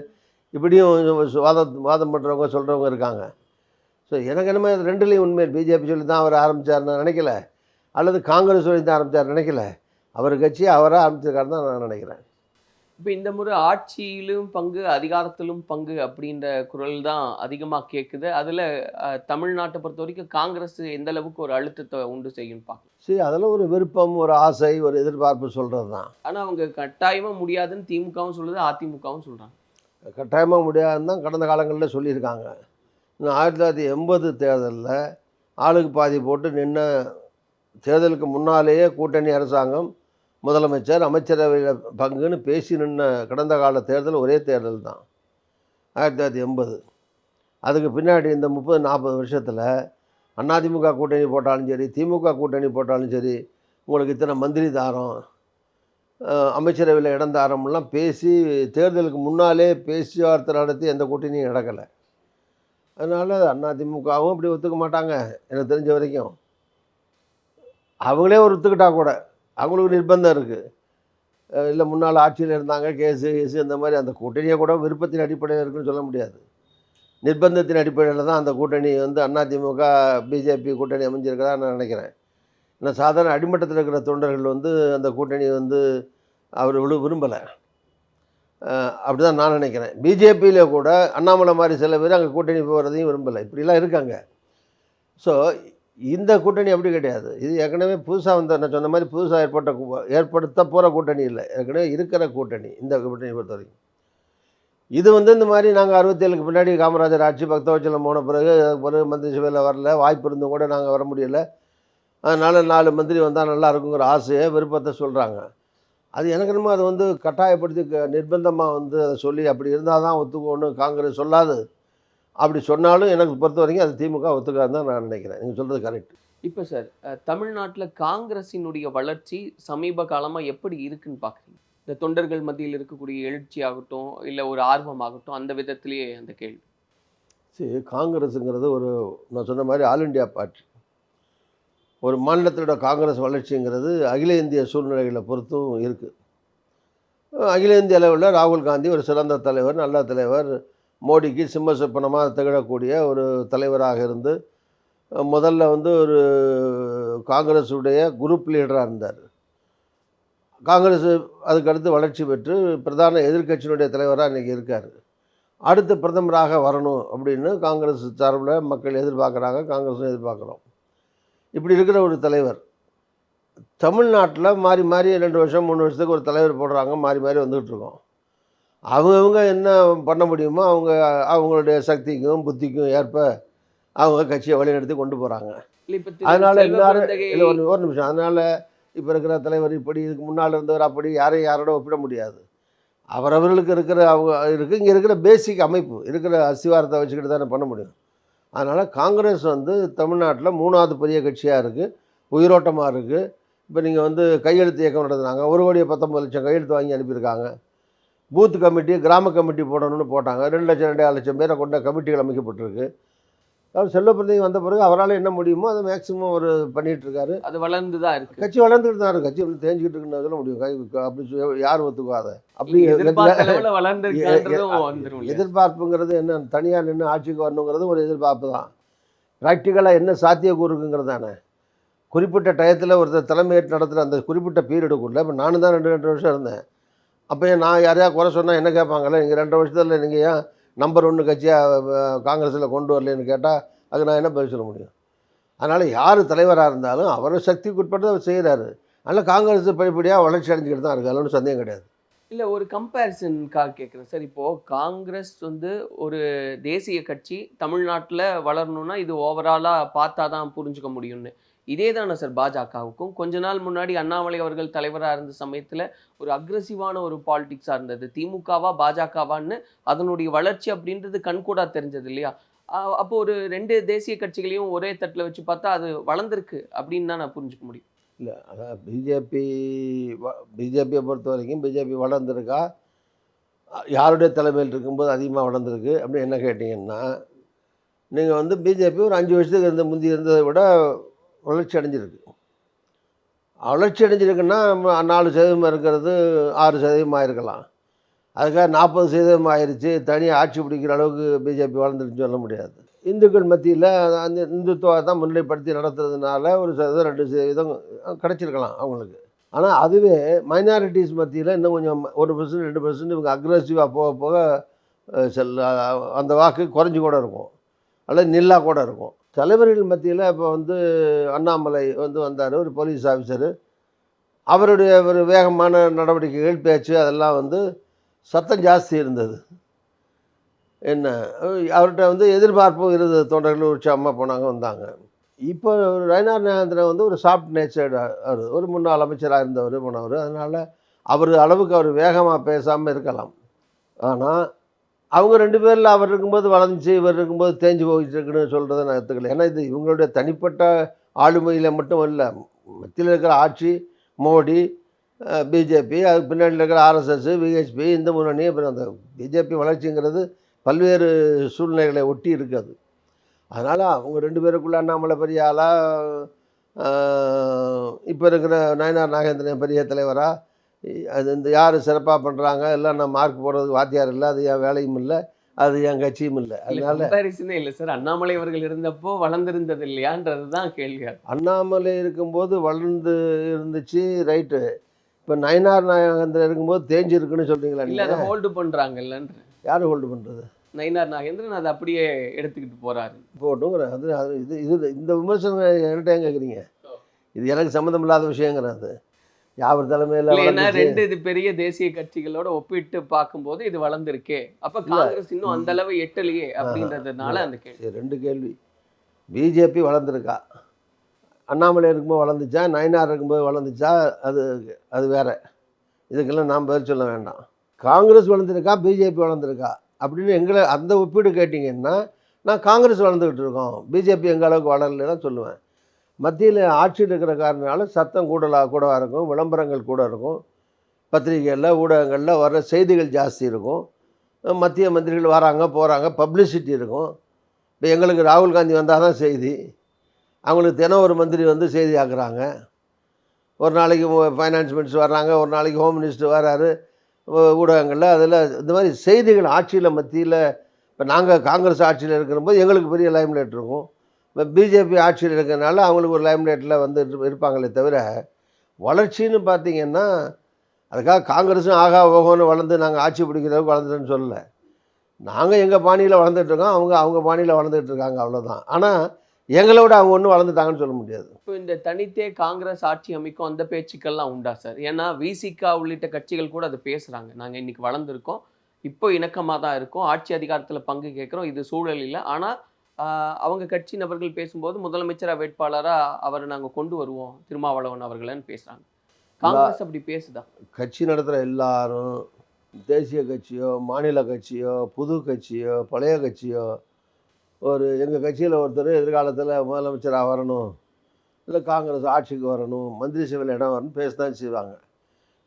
இப்படியும் வாதம் பண்ணுறவங்க சொல்கிறவங்க இருக்காங்க. ஸோ எனக்கு என்னமோ ரெண்டுலேயும் உண்மை. பிஜேபி சொல்லி தான் அவர் ஆரம்பித்தார்னு நினைக்கல, அல்லது காங்கிரஸ் சொல்லி தான் ஆரம்பித்தார் நினைக்கல. அவர் கட்சியை அவராக ஆரம்பிச்சிருக்காரு தான் நான் நினைக்கிறேன். இப்போ இந்த முறை ஆட்சியிலும் பங்கு, அதிகாரத்திலும் பங்கு அப்படின்ற குரல் தான் அதிகமா கேட்குது. அதுல தமிழ்நாட்டை பொறுத்தவரைக்கும் காங்கிரஸ் எந்த அளவுக்கு ஒரு அழுத்தத்தை உண்டு செய்யும்னு பார்க்கலாம். சரி, அதெல்லாம் ஒரு விருப்பம், ஒரு ஆசை, ஒரு எதிர்பார்ப்பு சொல்கிறது தான். ஆனா அவங்க கட்டாயமா முடியாதுன்னு திமுகவும் சொல்லுது, அதிமுகவும் சொல்றாங்க. கட்டாயமாக முடியாதுன்னு தான் கடந்த காலங்களில் சொல்லியிருக்காங்க. இன்னும் 1980 தேர்தலில் ஆளுக்கு பாதி போட்டு நின்ன தேர்தலுக்கு முன்னாலேயே கூட்டணி அரசாங்கம், முதலமைச்சர், அமைச்சரவையில் பங்குன்னு பேசி நின்ன கடந்த கால தேர்தல் ஒரே தேர்தல் தான் 1980. அதுக்கு பின்னாடி இந்த 30-40 வருஷத்தில் அதிமுக கூட்டணி போட்டாலும் சரி, திமுக கூட்டணி போட்டாலும் சரி, உங்களுக்கு இத்தனை மந்திரி தாரம், அமைச்சரவையில் இடம் தாரம்லாம் பேசி தேர்தலுக்கு முன்னாலே பேச்சுவார்த்தை நடத்தி எந்த கூட்டணியும் நடக்கலை. அதனால் அதிமுகவும் இப்படி ஒத்துக்க மாட்டாங்க எனக்கு தெரிஞ்ச வரைக்கும். அவங்களே ஒரு ஒத்துக்கிட்டா கூட அவங்களுக்கு நிர்பந்தம் இருக்குது. இல்லை முன்னால் ஆட்சியில் இருந்தாங்க, கேஸு இந்த மாதிரி அந்த கூட்டணியை கூட விருப்பத்தின் அடிப்படையில் இருக்குன்னு சொல்ல முடியாது. நிர்பந்தத்தின் அடிப்படையில் தான் அந்த கூட்டணி வந்து அதிமுக பிஜேபி கூட்டணி அமைஞ்சிருக்கிறதா நான் நினைக்கிறேன். ஏன்னா சாதாரண அடிமட்டத்தில் இருக்கிற தொண்டர்கள் வந்து அந்த கூட்டணி வந்து அவர் விரும்பலை. அப்படி தான் நான் நினைக்கிறேன். பிஜேபியில் கூட அண்ணாமலை மாதிரி சில பேர் அங்கே கூட்டணி போகிறதையும் விரும்பலை. இப்படிலாம் இருக்காங்க. ஸோ இந்த கூட்டணி அப்படி கிடையாது. இது ஏற்கனவே புதுசாக வந்து நான் சொன்ன மாதிரி புதுசாக ஏற்படுத்த போகிற கூட்டணி இல்லை, ஏற்கனவே இருக்கிற கூட்டணி இந்த கூட்டணி பொறுத்த வரைக்கும். இது வந்து இந்த மாதிரி நாங்கள் 67க்கு பின்னாடி காமராஜர் ஆட்சி பக்தவச்சலம் போன பிறகு மந்திரி சபையில் வரல, வாய்ப்பு இருந்தும் கூட நாங்கள் வர முடியலை. அதனால் 4 மந்திரி வந்தால் நல்லா இருக்குங்கிற ஆசையை, விருப்பத்தை சொல்கிறாங்க. அது எனக்கு என்னமோ அது வந்து கட்டாயப்படுத்தி நிர்பந்தமாக வந்து அதை சொல்லி அப்படி இருந்தால் தான் ஒத்துக்கோன்னு காங்கிரஸ் சொல்லாது. அப்படி சொன்னாலும் எனக்கு பொறுத்த வரைக்கும் அது திமுக ஒத்துக்காதுன்னு தான் நான் நினைக்கிறேன். நீங்கள் சொல்கிறது கரெக்ட். இப்போ சார் தமிழ்நாட்டில் காங்கிரஸினுடைய வளர்ச்சி சமீப காலமாக எப்படி இருக்குன்னு பார்க்குறீங்க? இந்த தொண்டர்கள் மத்தியில் இருக்கக்கூடிய எழுச்சி ஆகட்டும், இல்லை ஒரு ஆர்வமாகட்டும், அந்த விதத்திலேயே அந்த கேள்வி. சரி, காங்கிரஸுங்கிறது ஒரு நான் சொன்ன மாதிரி ஆல் இண்டியா பார்ட்டி. ஒரு மாநிலத்தோட காங்கிரஸ் வளர்ச்சிங்கிறது அகில இந்திய சூழ்நிலைகளை பொறுத்தும் இருக்குது. அகில இந்திய அளவில் ராகுல் காந்தி ஒரு சிறந்த தலைவர், நல்ல தலைவர், மோடிக்கு சிம்ம சொப்பனமாக திகழக்கூடிய ஒரு தலைவராக இருந்து முதல்ல வந்து ஒரு காங்கிரஸுடைய குரூப் லீடராக இருந்தார். காங்கிரஸ் அதுக்கடுத்து வளர்ச்சி பெற்று பிரதான எதிர்க்கட்சியினுடைய தலைவராக இன்றைக்கி இருக்கார். அடுத்து பிரதமராக வரணும் அப்படின்னு காங்கிரஸ் சார்பில் மக்கள் எதிர்பார்க்குறாங்க, காங்கிரஸும் எதிர்பார்க்குறோம். இப்படி இருக்கிற ஒரு தலைவர் தமிழ்நாட்டில் மாறி மாறி 2 வருஷம் 3 வருஷத்துக்கு ஒரு தலைவர் போடுறாங்க, மாறி மாறி வந்துக்கிட்டு இருக்கோம். அவங்கவுங்க என்ன பண்ண முடியுமோ அவங்களுடைய சக்திக்கும் புத்திக்கும் ஏற்ப அவங்க கட்சியை வழிநடத்தி கொண்டு போகிறாங்க. அதனால் எல்லாரும் இல்லை ஒரு நிமிஷம், அதனால் இப்போ இருக்கிற தலைவர் இப்படி, இதுக்கு முன்னால் இருந்தவர் அப்படி, யாரோட ஒப்பிட முடியாது. அவரவர்களுக்கு இருக்கிற அவங்க இருக்குது, இங்கே இருக்கிற பேசிக் அமைப்பு இருக்கிற அஸ்திவாரத்தை வச்சுக்கிட்டு தானே பண்ண முடியும். அதனால் காங்கிரஸ் வந்து தமிழ்நாட்டில் 3வது பெரிய கட்சியாக இருக்குது, உயிரோட்டமாக இருக்குது. இப்போ நீங்கள் வந்து கையெழுத்து இயக்கம் நடத்துனாங்க, 1,19,00,000 கையெழுத்து வாங்கி அனுப்பியிருக்காங்க. பூத் கமிட்டி, கிராம கமிட்டி போடணும்னு போட்டாங்க. 2 லட்சம் 2.5 லட்சம் பேரை கொண்ட கமிட்டிகள் அமைக்கப்பட்டிருக்கு. அவர் செல்வப்பிரதிநிதி வந்த பிறகு அவரால் என்ன முடியுமோ அதை மேக்ஸிமம் ஒரு பண்ணிகிட்ருக்காரு. அது வளர்ந்து தான் இருக்குது, கட்சி வளர்ந்துக்கிட்டு தான் இருக்குது. கட்சி வந்து தேஞ்சிக்கிட்டு இருக்குன்னு சொல்ல முடியும். அப்படி யார் ஒத்துக்காத அப்படி எதிர்பார்ப்புங்கிறது என்ன, தனியாக நின்று ஆட்சிக்கு வரணுங்கிறது ஒரு எதிர்பார்ப்பு தான். ப்ராக்டிக்கலாக என்ன சாத்தியக்கூறுக்குங்கிறது தானே. குறிப்பிட்ட டயத்தில் ஒருத்தர் தலைமையேற்று நடத்துகிற அந்த குறிப்பிட்ட பீரியடுக்குள்ளே இப்போ நானும் தான் 2 வருஷம் இருந்தேன். அப்போ நான் யாரையா குறை சொன்னால் என்ன கேட்பாங்கல்ல, நீங்கள் 2 வருஷத்தில் நீங்கள் ஏன் நம்பர் 1 கட்சியாக காங்கிரஸில் கொண்டு வரலன்னு கேட்டால் அது நான் என்ன பதில் சொல்ல முடியும். அதனால் யார் தலைவராக இருந்தாலும் அவரை சக்திக்கு உட்பட்டு அவர் செய்கிறாரு. அதனால் காங்கிரஸ் படிப்படியாக வளர்ச்சி அடைஞ்சிக்கிட்டு தான் இருக்குது, அதில் ஒன்றும் சந்தேகம் கிடையாது. இல்லை, ஒரு கம்பேரிசனுக்காக கேட்குறேன் சார். இப்போது காங்கிரஸ் வந்து ஒரு தேசிய கட்சி, தமிழ்நாட்டில் வளரணுன்னா இது ஓவராலாக பார்த்தா தான் புரிஞ்சுக்க முடியும்னு. இதே தானே சார் பாஜகவுக்கும்? கொஞ்ச நாள் முன்னாடி அண்ணாமலை அவர்கள் தலைவராக இருந்த சமயத்தில் ஒரு அக்ரெசிவான ஒரு பாலிடிக்ஸாக இருந்தது. திமுகவா பாஜகவான்னு அதனுடைய வளர்ச்சி அப்படின்றது கண்கூடா தெரிஞ்சது இல்லையா? அப்போ ஒரு 2 தேசிய கட்சிகளையும் ஒரே தட்டில் வச்சு பார்த்தா அது வளர்ந்துருக்கு அப்படின்னு தான் நான் புரிஞ்சுக்க முடியும். இல்லை, அதான் பிஜேபியை பொறுத்த வரைக்கும் பிஜேபி வளர்ந்துருக்கா, யாருடைய தலைமையில் இருக்கும்போது அதிகமாக வளர்ந்துருக்கு அப்படின்னு என்ன கேட்டிங்கன்னா, நீங்கள் வந்து பிஜேபி ஒரு 5 வருஷத்துக்கு முந்தி இருந்ததை விட வளர்ச்சி அடைஞ்சிருக்கு. வளர்ச்சி அடைஞ்சிருக்குன்னா 4% இருக்கிறது 6% இருக்கலாம். அதுக்காக 40% ஆயிடுச்சு, தனியாக ஆட்சி பிடிக்கிற அளவுக்கு பிஜேபி வளர்ந்துருச்சுன்னு சொல்ல முடியாது. இந்துக்கள் மத்தியில் அந்த இந்துத்துவா தான் முன்னிலைப்படுத்தி நடத்துறதுனால 1%, 2% கிடச்சிருக்கலாம் அவங்களுக்கு. ஆனால் அதுவே மைனாரிட்டிஸ் மத்தியில் இன்னும் கொஞ்சம் 1% 2% இவங்க அக்ரெசிவாக போக போக அந்த வாக்கு குறைஞ்சி கூட இருக்கும், அல்லது நில்லா கூட இருக்கும். தலைவர்கள் மத்தியில் இப்போ வந்து அண்ணாமலை வந்தார், ஒரு போலீஸ் ஆஃபீஸரு. அவருடைய ஒரு வேகமான நடவடிக்கைகள், பேச்சு அதெல்லாம் வந்து சத்தம் ஜாஸ்தி இருந்தது. என்ன அவர்கிட்ட வந்து எதிர்பார்ப்பும் இருந்தது, தொண்டர்கள் உற்சாகமாக போனாங்க வந்தாங்க. இப்போ நயினார் நாகேந்திரன் வந்து ஒரு சாஃப்ட் நேச்சர்டு, அவர் ஒரு முன்னாள் அமைச்சராக இருந்தவர் போனவர். அதனால் அவர் அளவுக்கு அவர் வேகமாக பேசாமல் இருக்கலாம். ஆனால் அவங்க 2 பேரில் அவர் இருக்கும்போது வளர்ந்துச்சு, இவர் இருக்கும்போது தேஞ்சு போயிட்டு இருக்குன்னு சொல்கிறத நான் எடுத்துக்கல. ஏன்னா இது இவங்களுடைய தனிப்பட்ட ஆளுமையில் மட்டும் இல்லை, மத்தியில் இருக்கிற ஆட்சி, மோடி, பிஜேபி, அதுக்கு பின்னாடி இருக்கிற ஆர்எஸ்எஸ், விஹெச்பி, இந்த முன்னணி. அப்புறம் அந்த பிஜேபி வளர்ச்சிங்கிறது பல்வேறு சூழ்நிலைகளை ஒட்டி இருக்காது. அதனால் அவங்க 2 பேருக்குள்ள அண்ணாமலை பெரிய ஆளா, இப்போ இருக்கிற நயினார் நாகேந்திரன் பெரிய தலைவரா, அது இந்த யார் சிறப்பாக பண்ணுறாங்க, எல்லாம் நான் மார்க் போடுறதுக்கு வாத்தியார் இல்லை, அது என் வேலையும் இல்லை, அது என் கட்சியும் இல்லை. அதனால கம்பேரிசனே இல்லை சார். அண்ணாமலை அவர்கள் இருந்தப்போ வளர்ந்துருந்தது இல்லையான்றது தான் கேள்வி. அண்ணாமலை இருக்கும்போது வளர்ந்து இருந்துச்சு, ரைட்டு. இப்போ நயினார் நாகேந்திரன் இருக்கும்போது தேஞ்சு இருக்குன்னு சொல்கிறீங்களா? இல்லை, அதை ஹோல்டு பண்ணுறாங்கல்லன்ற. யார் ஹோல்டு பண்ணுறது? நயினார் நாகேந்திரன் அதை அப்படியே எடுத்துக்கிட்டு போகிறாரு. போட்டுங்கிறேன். அது இது இந்த விமர்சனம் என்கிட்ட ஏன் கேட்குறீங்க? இது எனக்கு சம்மந்தம் இல்லாத விஷயங்கிறது. யாவர் தலைமையில் ஏன்னா 2 பெரிய தேசிய கட்சிகளோட ஒப்பிட்டு பார்க்கும்போது இது வளர்ந்துருக்கே, அப்போ காங்கிரஸ் இன்னும் அந்த அளவு எட்டலையே அப்படின்றதுனால அந்த கேள்வி. 2 கேள்வி. பிஜேபி வளர்ந்துருக்கா, அண்ணாமலை இருக்கும்போது வளர்ந்துச்சா, நயினார் இருக்கும்போது வளர்ந்துச்சா, அது வேற. இதுக்கெல்லாம் நாம் பதில் சொல்ல வேண்டாம். காங்கிரஸ் வளர்ந்துருக்கா, பிஜேபி வளர்ந்துருக்கா அப்படின்னு எங்களை அந்த ஒப்பீடு கேட்டிங்கன்னா, நான் காங்கிரஸ் வளர்ந்துக்கிட்டு இருக்கோம், பிஜேபி எங்கள் அளவுக்கு வளரல தான் சொல்லுவேன். மத்தியில் ஆட்சியில் இருக்கிற காரணனால சத்தம் கூடவாக இருக்கும், விளம்பரங்கள் கூட இருக்கும், பத்திரிகைகளில் ஊடகங்களில் வர செய்திகள் ஜாஸ்தி இருக்கும், மத்திய மந்திரிகள் வராங்க போகிறாங்க, பப்ளிசிட்டி இருக்கும். இப்போ எங்களுக்கு ராகுல் காந்தி வந்தால் தான் செய்தி, அவங்களுக்கு தினம் ஒரு மந்திரி வந்து செய்தி ஆக்குறாங்க. ஒரு நாளைக்கு ஃபைனான்ஸ் மினிஸ்டர் வர்றாங்க, ஒரு நாளைக்கு ஹோம் மினிஸ்டர் வர்றாரு, ஊடகங்களில் அதில் இந்த மாதிரி செய்திகள் ஆட்சியில் மத்தியில். இப்போ நாங்கள் காங்கிரஸ் ஆட்சியில் இருக்கிறபோது எங்களுக்கு பெரிய லைம்லைட் இருக்கும், இப்போ பிஜேபி ஆட்சியில் இருக்கிறதுனால அவங்களுக்கு ஒரு லைம்லைட்டில் வந்து இருப்பாங்களே தவிர, வளர்ச்சின்னு பார்த்திங்கன்னா அதுக்காக காங்கிரஸும் ஆகா ஓகோன்னு வளர்ந்து நாங்கள் ஆட்சி பிடிக்கிறதுக்கு வளர்ந்துட்டேன்னு சொல்லலை. நாங்கள் எங்கள் பாணியில் வளர்ந்துட்டுருக்கோம், அவங்க பாணியில் வளர்ந்துட்டு இருக்காங்க, அவ்வளோதான். ஆனால் எங்களோட அவங்க ஒன்றும் வளர்ந்துட்டாங்கன்னு சொல்ல முடியாது. இப்போ இந்த தனித்தே காங்கிரஸ் ஆட்சி அமைக்கும் அந்த பேச்சுக்கள்லாம் உண்டா சார்? ஏன்னா விசிகா உள்ளிட்ட கட்சிகள் கூட அது பேசுகிறாங்க, நாங்கள் இன்றைக்கி வளர்ந்துருக்கோம், இப்போ இணக்கமாக தான் இருக்கோம், ஆட்சி அதிகாரத்தில் பங்கு கேட்குறோம், இது சூழல் இல்லை. ஆனால் அவங்க கட்சி நபர்கள் பேசும்போது முதலமைச்சராக வேட்பாளராக அவரை நாங்கள் கொண்டு வருவோம் திருமாவளவன் அவர்கள்னு பேசுகிறாங்க. காங்கிரஸ் அப்படி பேசுதா? கட்சி நடத்துகிற எல்லாரும், தேசிய கட்சியோ மாநில கட்சியோ புது கட்சியோ பழைய கட்சியோ, ஒரு எங்கள் கட்சியில் ஒருத்தர் எதிர்காலத்தில் முதலமைச்சராக வரணும், இல்லை காங்கிரஸ் ஆட்சிக்கு வரணும், மந்திரி சபையில் இடம் வரணும் பேசதான் செய்வாங்க.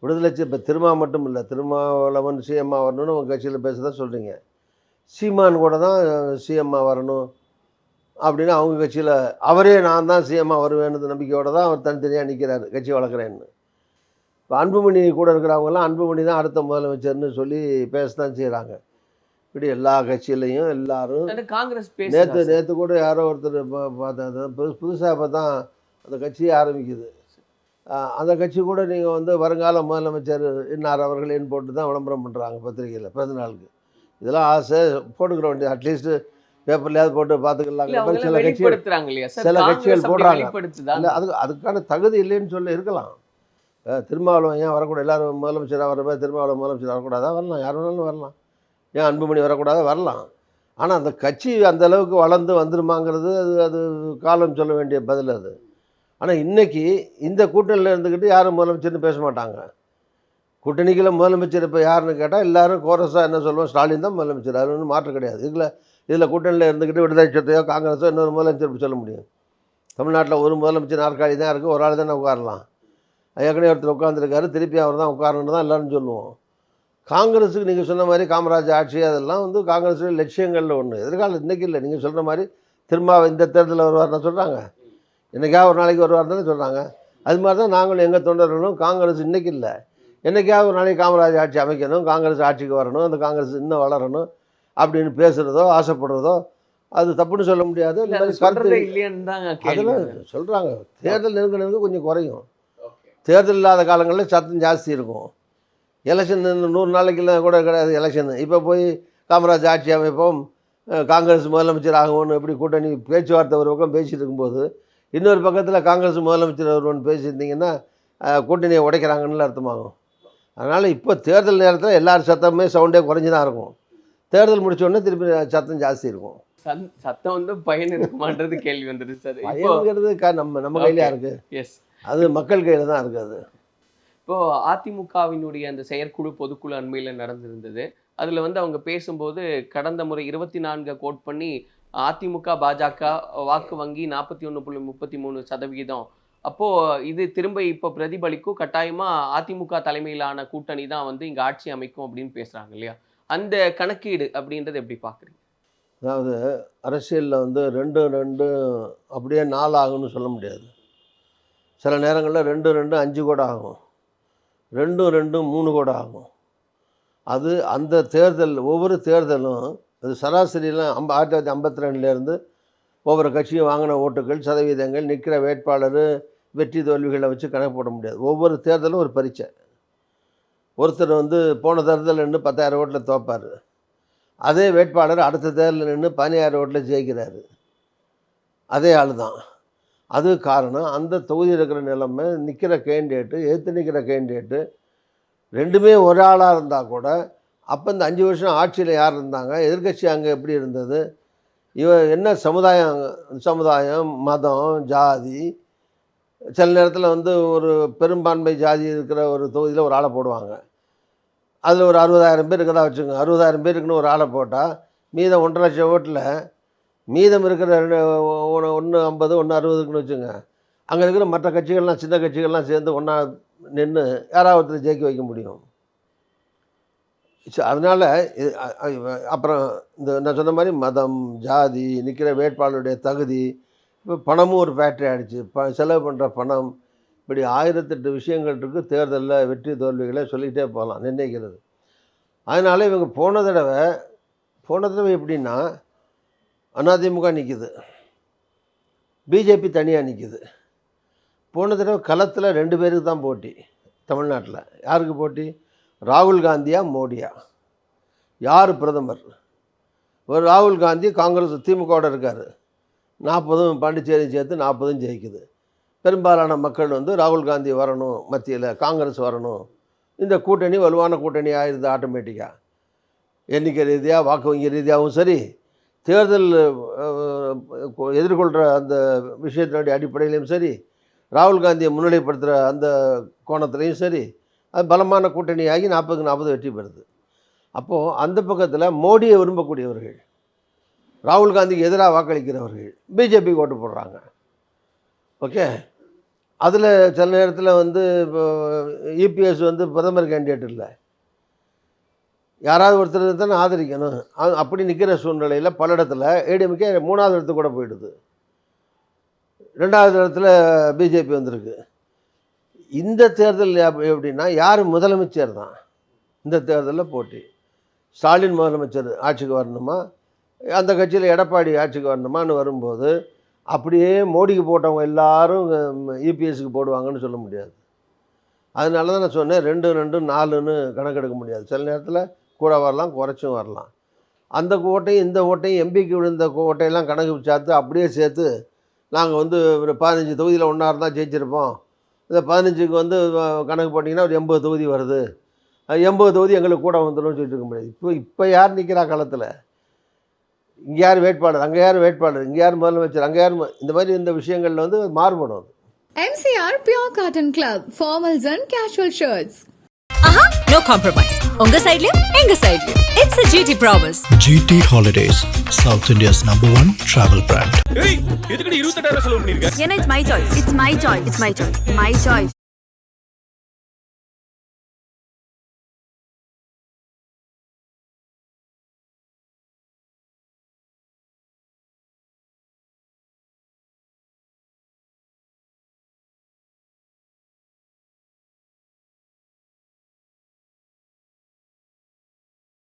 விடுதலை இப்போ திருமா மட்டும் இல்லை, திருமாவளவன் சிஎம்மாக வரணும்னு உங்கள் கட்சியில் பேச தான் சொல்கிறீங்க. சீமான் கூட தான் சிஎம்மாக வரணும் அப்படின்னு அவங்க கட்சியில், அவரே நான் தான் சிஎம்மாக வருவேன்னு நம்பிக்கையோடு தான் அவர் தனித்தனியாக நிற்கிறாரு கட்சி வளர்க்குறேன்னு. இப்போ அன்புமணி கூட இருக்கிறவங்களாம் அன்புமணி தான் அடுத்த முதலமைச்சர்னு சொல்லி பேசத்தான் செய்கிறாங்க. இப்படி எல்லா கட்சியிலையும் எல்லாரும். காங்கிரஸ் நேற்று கூட யாரோ ஒருத்தர் பார்த்தா புதுசாக இப்போ தான் அந்த கட்சியை ஆரம்பிக்குது, அந்த கட்சி கூட நீங்கள் வந்து வருங்கால முதலமைச்சர் இன்னார் அவர்களேன்னு போட்டு தான் விளம்பரம் பண்ணுறாங்க பத்திரிகையில் பிறந்தநாளுக்கு. இதெல்லாம் ஆசை போட்டுக்கிற வேண்டியது, அட்லீஸ்ட் பேப்பர்லையாவது போட்டு பார்த்துக்கலாம். சில கட்சிகள் போடுறாங்க, இல்லை அதுக்கான தகுதி இல்லைன்னு சொல்லி இருக்கலாம். திருமாவளவன் ஏன் வரக்கூடாது? எல்லோரும் முதலமைச்சராக வரப்போ திருமாவளவன் முதலமைச்சர் வரக்கூடாதா? வரலாம், யார் வேணாலும் வரலாம். ஏன் அன்புமணி வரக்கூடாதா? வரலாம். ஆனால் அந்த கட்சி அந்த அளவுக்கு வளர்ந்து வந்துருமாங்கிறது அது காலம் சொல்ல வேண்டிய பதில் அது. ஆனால் இன்றைக்கி இந்த கூட்டணியில் இருந்துக்கிட்டு யாரும் முதலமைச்சர்னு பேச மாட்டாங்க. கூட்டணிக்குள்ள முதலமைச்சர் இப்போ யாருன்னு கேட்டால் எல்லோரும் கோரஸாக என்ன சொல்லுவோம், ஸ்டாலின் தான் முதலமைச்சர், அது ஒன்றும் மாற்றம் கிடையாது. இதில் கூட்டணியில் இருந்துக்கிட்டு விடுதலை சிறுத்தையோ காங்கிரஸோ இன்னொரு முதலமைச்சர் சொல்ல முடியும்? தமிழ்நாட்டில் ஒரு முதலமைச்சர் நாற்காலி தான் இருக்குது, ஒரு ஆள் தானே உட்காரலாம். ஏற்கனவே ஒருத்தர் உட்காந்துருக்காரு, திருப்பி அவர் தான் உட்காரணுன்னு தான் எல்லோரும் சொல்லுவோம். காங்கிரஸுக்கு நீங்கள் சொன்ன மாதிரி காமராஜ் ஆட்சி அதெல்லாம் வந்து காங்கிரஸுடைய லட்சியங்களில் ஒன்று. எதிர்காலம் இன்றைக்கி இல்லை, நீங்கள் சொல்கிற மாதிரி திரும்ப இந்த தேர்தலில் வருவார்னு சொல்கிறாங்க, என்றைக்காவது ஒரு நாளைக்கு வருவார் தானே சொல்கிறாங்க. அது மாதிரி தான் நாங்களும் எங்கள் தொண்டர்களும் காங்கிரஸ் இன்றைக்கி இல்லை, என்றைக்காவது ஒரு நாளைக்கு காமராஜ் ஆட்சி அமைக்கணும், காங்கிரஸ் ஆட்சிக்கு வரணும், அந்த காங்கிரஸ் இன்னும் வளரணும் அப்படின்னு பேசுகிறதோ ஆசைப்படுறதோ அது தப்புன்னு சொல்ல முடியாது. இந்த மாதிரி கருத்து இல்லைன்னு தான் அதெல்லாம் சொல்கிறாங்க. தேர்தல் நெருங்க கொஞ்சம் குறையும். தேர்தல் இல்லாத காலங்களில் சத்தம் ஜாஸ்தி இருக்கும். எலெக்ஷன் 100 நாளைக்கெல்லாம் கூட கிடையாது எலெக்ஷன். இப்போ போய் காமராஜ் ஆட்சி அமைப்போம், காங்கிரஸ் முதலமைச்சர் ஆகும்னு எப்படி கூட்டணி பேச்சுவார்த்தை ஒரு பக்கம் பேசிகிட்டு இருக்கும்போது, இன்னொரு பக்கத்தில் காங்கிரஸ் முதலமைச்சர் வருவோன்னு பேசியிருந்தீங்கன்னா கூட்டணியை உடைக்கிறாங்கன்னு அர்த்தமாகும். அதனால் இப்போ தேர்தல் நேரத்தில் எல்லார் சத்தமே சவுண்டே குறைஞ்சி தான் இருக்கும். தேர்தல் முடிச்ச உடனே திருப்பி சத்தம் ஜாஸ்தி இருக்கும். சத்தம் வந்து பயன் இருக்குமான்றது கேள்வி வந்துடுது சார். பயங்கிறது நம்ம கையிலே இருக்குது. எஸ், அது மக்கள் கையில் தான் இருக்குது. அது இப்போது அதிமுகவினுடைய அந்த செயற்குழு பொதுக்குழு அண்மையில் நடந்திருந்தது. அதில் வந்து அவங்க பேசும்போது கடந்த முறை 24 கோட் பண்ணி அதிமுக பாஜக வாக்கு வங்கி 41.33%. அப்போது இது திரும்ப இப்போ பிரதிபலிக்கும், கட்டாயமாக அதிமுக தலைமையிலான கூட்டணி தான் வந்து இங்கே ஆட்சி அமைக்கும் அப்படின்னு பேசுகிறாங்க இல்லையா? அந்த கணக்கீடு அப்படின்றது எப்படி பார்க்குறீங்க? அதாவது அரசியலில் வந்து 2 அப்படியே 4 ஆகும்னு சொல்ல முடியாது. சில நேரங்களில் 2 5 கூட ஆகும், 2 3 கூட ஆகும். அது அந்த தேர்தல், ஒவ்வொரு தேர்தலும் அது சராசரியில் 1952லேருந்து ஒவ்வொரு கட்சியும் வாங்கின ஓட்டுகள், சதவீதங்கள், நிற்கிற வேட்பாளர், வெற்றி தோல்விகளை வச்சு கணக்கு போட முடியாது. ஒவ்வொரு தேர்தலும் ஒரு பரீட்சை. ஒருத்தர் வந்து போன தேர்தலில் நின்று 10,000 ஓட்டில் தோப்பார், அதே வேட்பாளர் அடுத்த தேர்தலில் நின்று 15,000 ஓட்டில் ஜெயிக்கிறாரு. அதே ஆள் தான். அது காரணம் அந்த தொகுதியில் இருக்கிற நிலைமை, நிற்கிற கேண்டிடேட்டு, எதிர்த்து நிற்கிற கேண்டிடேட்டு ரெண்டுமே ஒரு ஆளாக இருந்தால் கூட, அப்போ இந்த 5 வருஷம் ஆட்சியில் யார் இருந்தாங்க, எதிர்கட்சி அங்கே எப்படி இருந்தது, என்ன சமுதாயம், மதம், ஜாதி. சில நேரத்தில் வந்து ஒரு பெரும்பான்மை ஜாதி இருக்கிற ஒரு தொகுதியில் ஒரு ஆளை போடுவாங்க. அதில் ஒரு 60,000 பேர் இருக்கதா வச்சுக்கோங்க. 60,000 பேருக்குன்னு ஒரு ஆளை போட்டால் மீதம் 1.5 லட்சம் ஓட்டில் மீதம் இருக்கிற 150 160க்குன்னு வச்சுங்க. அங்கே இருக்கிற மற்ற கட்சிகள்லாம், சின்ன கட்சிகள்லாம் சேர்ந்து ஒன்றா நின்று யாராவது ஒருத்தர் ஜெயிக்க வைக்க முடியும். அதனால் அப்புறம் இந்த நான் சொன்ன மாதிரி மதம், ஜாதி, நிற்கிற வேட்பாளருடைய தகுதி, இப்போ பணமும் ஒரு ஃபேக்ட்ரி ஆகிடுச்சு. செலவு பண்ணுற பணம், இப்படி 1008 விஷயங்கள் இருக்குது. தேர்தலில் வெற்றி தோல்விகளை சொல்லிக்கிட்டே போகலாம், நிர்ணயிக்கிறது. அதனால் இவங்க போன தடவை எப்படின்னா, அதிமுக நிற்கிது, பிஜேபி தனியாக நிற்கிது. போன தடவை களத்தில் 2 பேருக்கு தான் போட்டி. தமிழ்நாட்டில் யாருக்கு போட்டி? ராகுல் காந்தியா மோடியா, யார் பிரதமர்? ஒரு ராகுல் காந்தி காங்கிரஸ் திமுகவோட இருக்கார், 40 பாண்டிச்சேரி சேர்த்து 40 ஜெயிக்குது. பெரும்பாலான மக்கள் வந்து ராகுல் காந்தி வரணும், மத்தியில் காங்கிரஸ் வரணும், இந்த கூட்டணி வலுவான கூட்டணி ஆயிடுது ஆட்டோமேட்டிக்காக. எண்ணிக்கை ரீதியாக, வாக்கு வங்கி ரீதியாகவும் சரி, தேர்தல் எதிர்கொள்கிற அந்த விஷயத்தினுடைய அடிப்படையிலையும் சரி, ராகுல் காந்தியை முன்னிலைப்படுத்துகிற அந்த கோணத்துலேயும் சரி, அது பலமான கூட்டணியாகி 40க்கு 40 வெற்றி பெறுது. அப்போது அந்த பக்கத்தில் மோடியை விரும்பக்கூடியவர்கள், ராகுல் காந்திக்கு எதிராக வாக்களிக்கிறவர்கள் பிஜேபிக்கு ஓட்டு போடுறாங்க. ஓகே, அதில் சில நேரத்தில் வந்து இப்போ இபிஎஸ் வந்து பிரதமர் கேண்டிடேட் இல்லை, யாராவது ஒருத்தர் தானே ஆதரிக்கணும். அப்படி நிற்கிற சூழ்நிலையில் பல இடத்துல ஏடிஎம்கே 3வது இடத்துக்கு கூட போயிடுது, 2வது இடத்துல பிஜேபி வந்திருக்கு. இந்த தேர்தல் எப்படின்னா, யார் முதலமைச்சர் தான் இந்த தேர்தலில் போட்டி. ஸ்டாலின் முதலமைச்சர் ஆட்சிக்கு வரணுமா, அந்த கட்சியில் எடப்பாடி ஆட்சிக்கு வரணுமான்னு வரும்போது, அப்படியே மோடிக்கு போட்டவங்க எல்லாரும் இபிஎஸ்க்கு போடுவாங்கன்னு சொல்ல முடியாது. அதனால தான் நான் சொன்னேன் 2 4ன்னு கணக்கெடுக்க முடியாது. சில நேரத்தில் கூட வரலாம், குறைச்சும் வரலாம். அந்த ஓட்டையும் இந்த ஓட்டையும், எம்பிக்கு விழுந்த ஓட்டையெல்லாம் கணக்கு சேர்த்து அப்படியே சேர்த்து நாங்கள் வந்து ஒரு 15 தொகுதியில் ஒன்றா இருந்தால் ஜெயிச்சிருப்போம், இந்த 15க்கு வந்து கணக்கு போட்டிங்கன்னா ஒரு 80 தொகுதி வருது, 80 தொகுதி எங்களுக்கு கூட வந்துடும் சொல்லிட்டு இருக்க முடியாது. இப்போ யார் நிற்கிறா களத்தில்? இங்கே யார் வேட்பாளர், அங்கே யார் வேட்பாளர், இங்கே யார் முதலமைச்சர், அங்கே யார், இந்த மாதிரி இந்த விஷயங்களில் வந்து மாறுபடும். MCR Pure Cotton Club, formals and casual shirts. No compromise. உங்க சைடுலயும் எங்க சைடுலயும். It's a GT promise. GT Holidays, South India's #1 travel brand. ஏய், எதுக்குடி 28,000 செலவு பண்ணிருக்க? ஏன்னா it's my choice. It's my choice. It's my choice. My choice.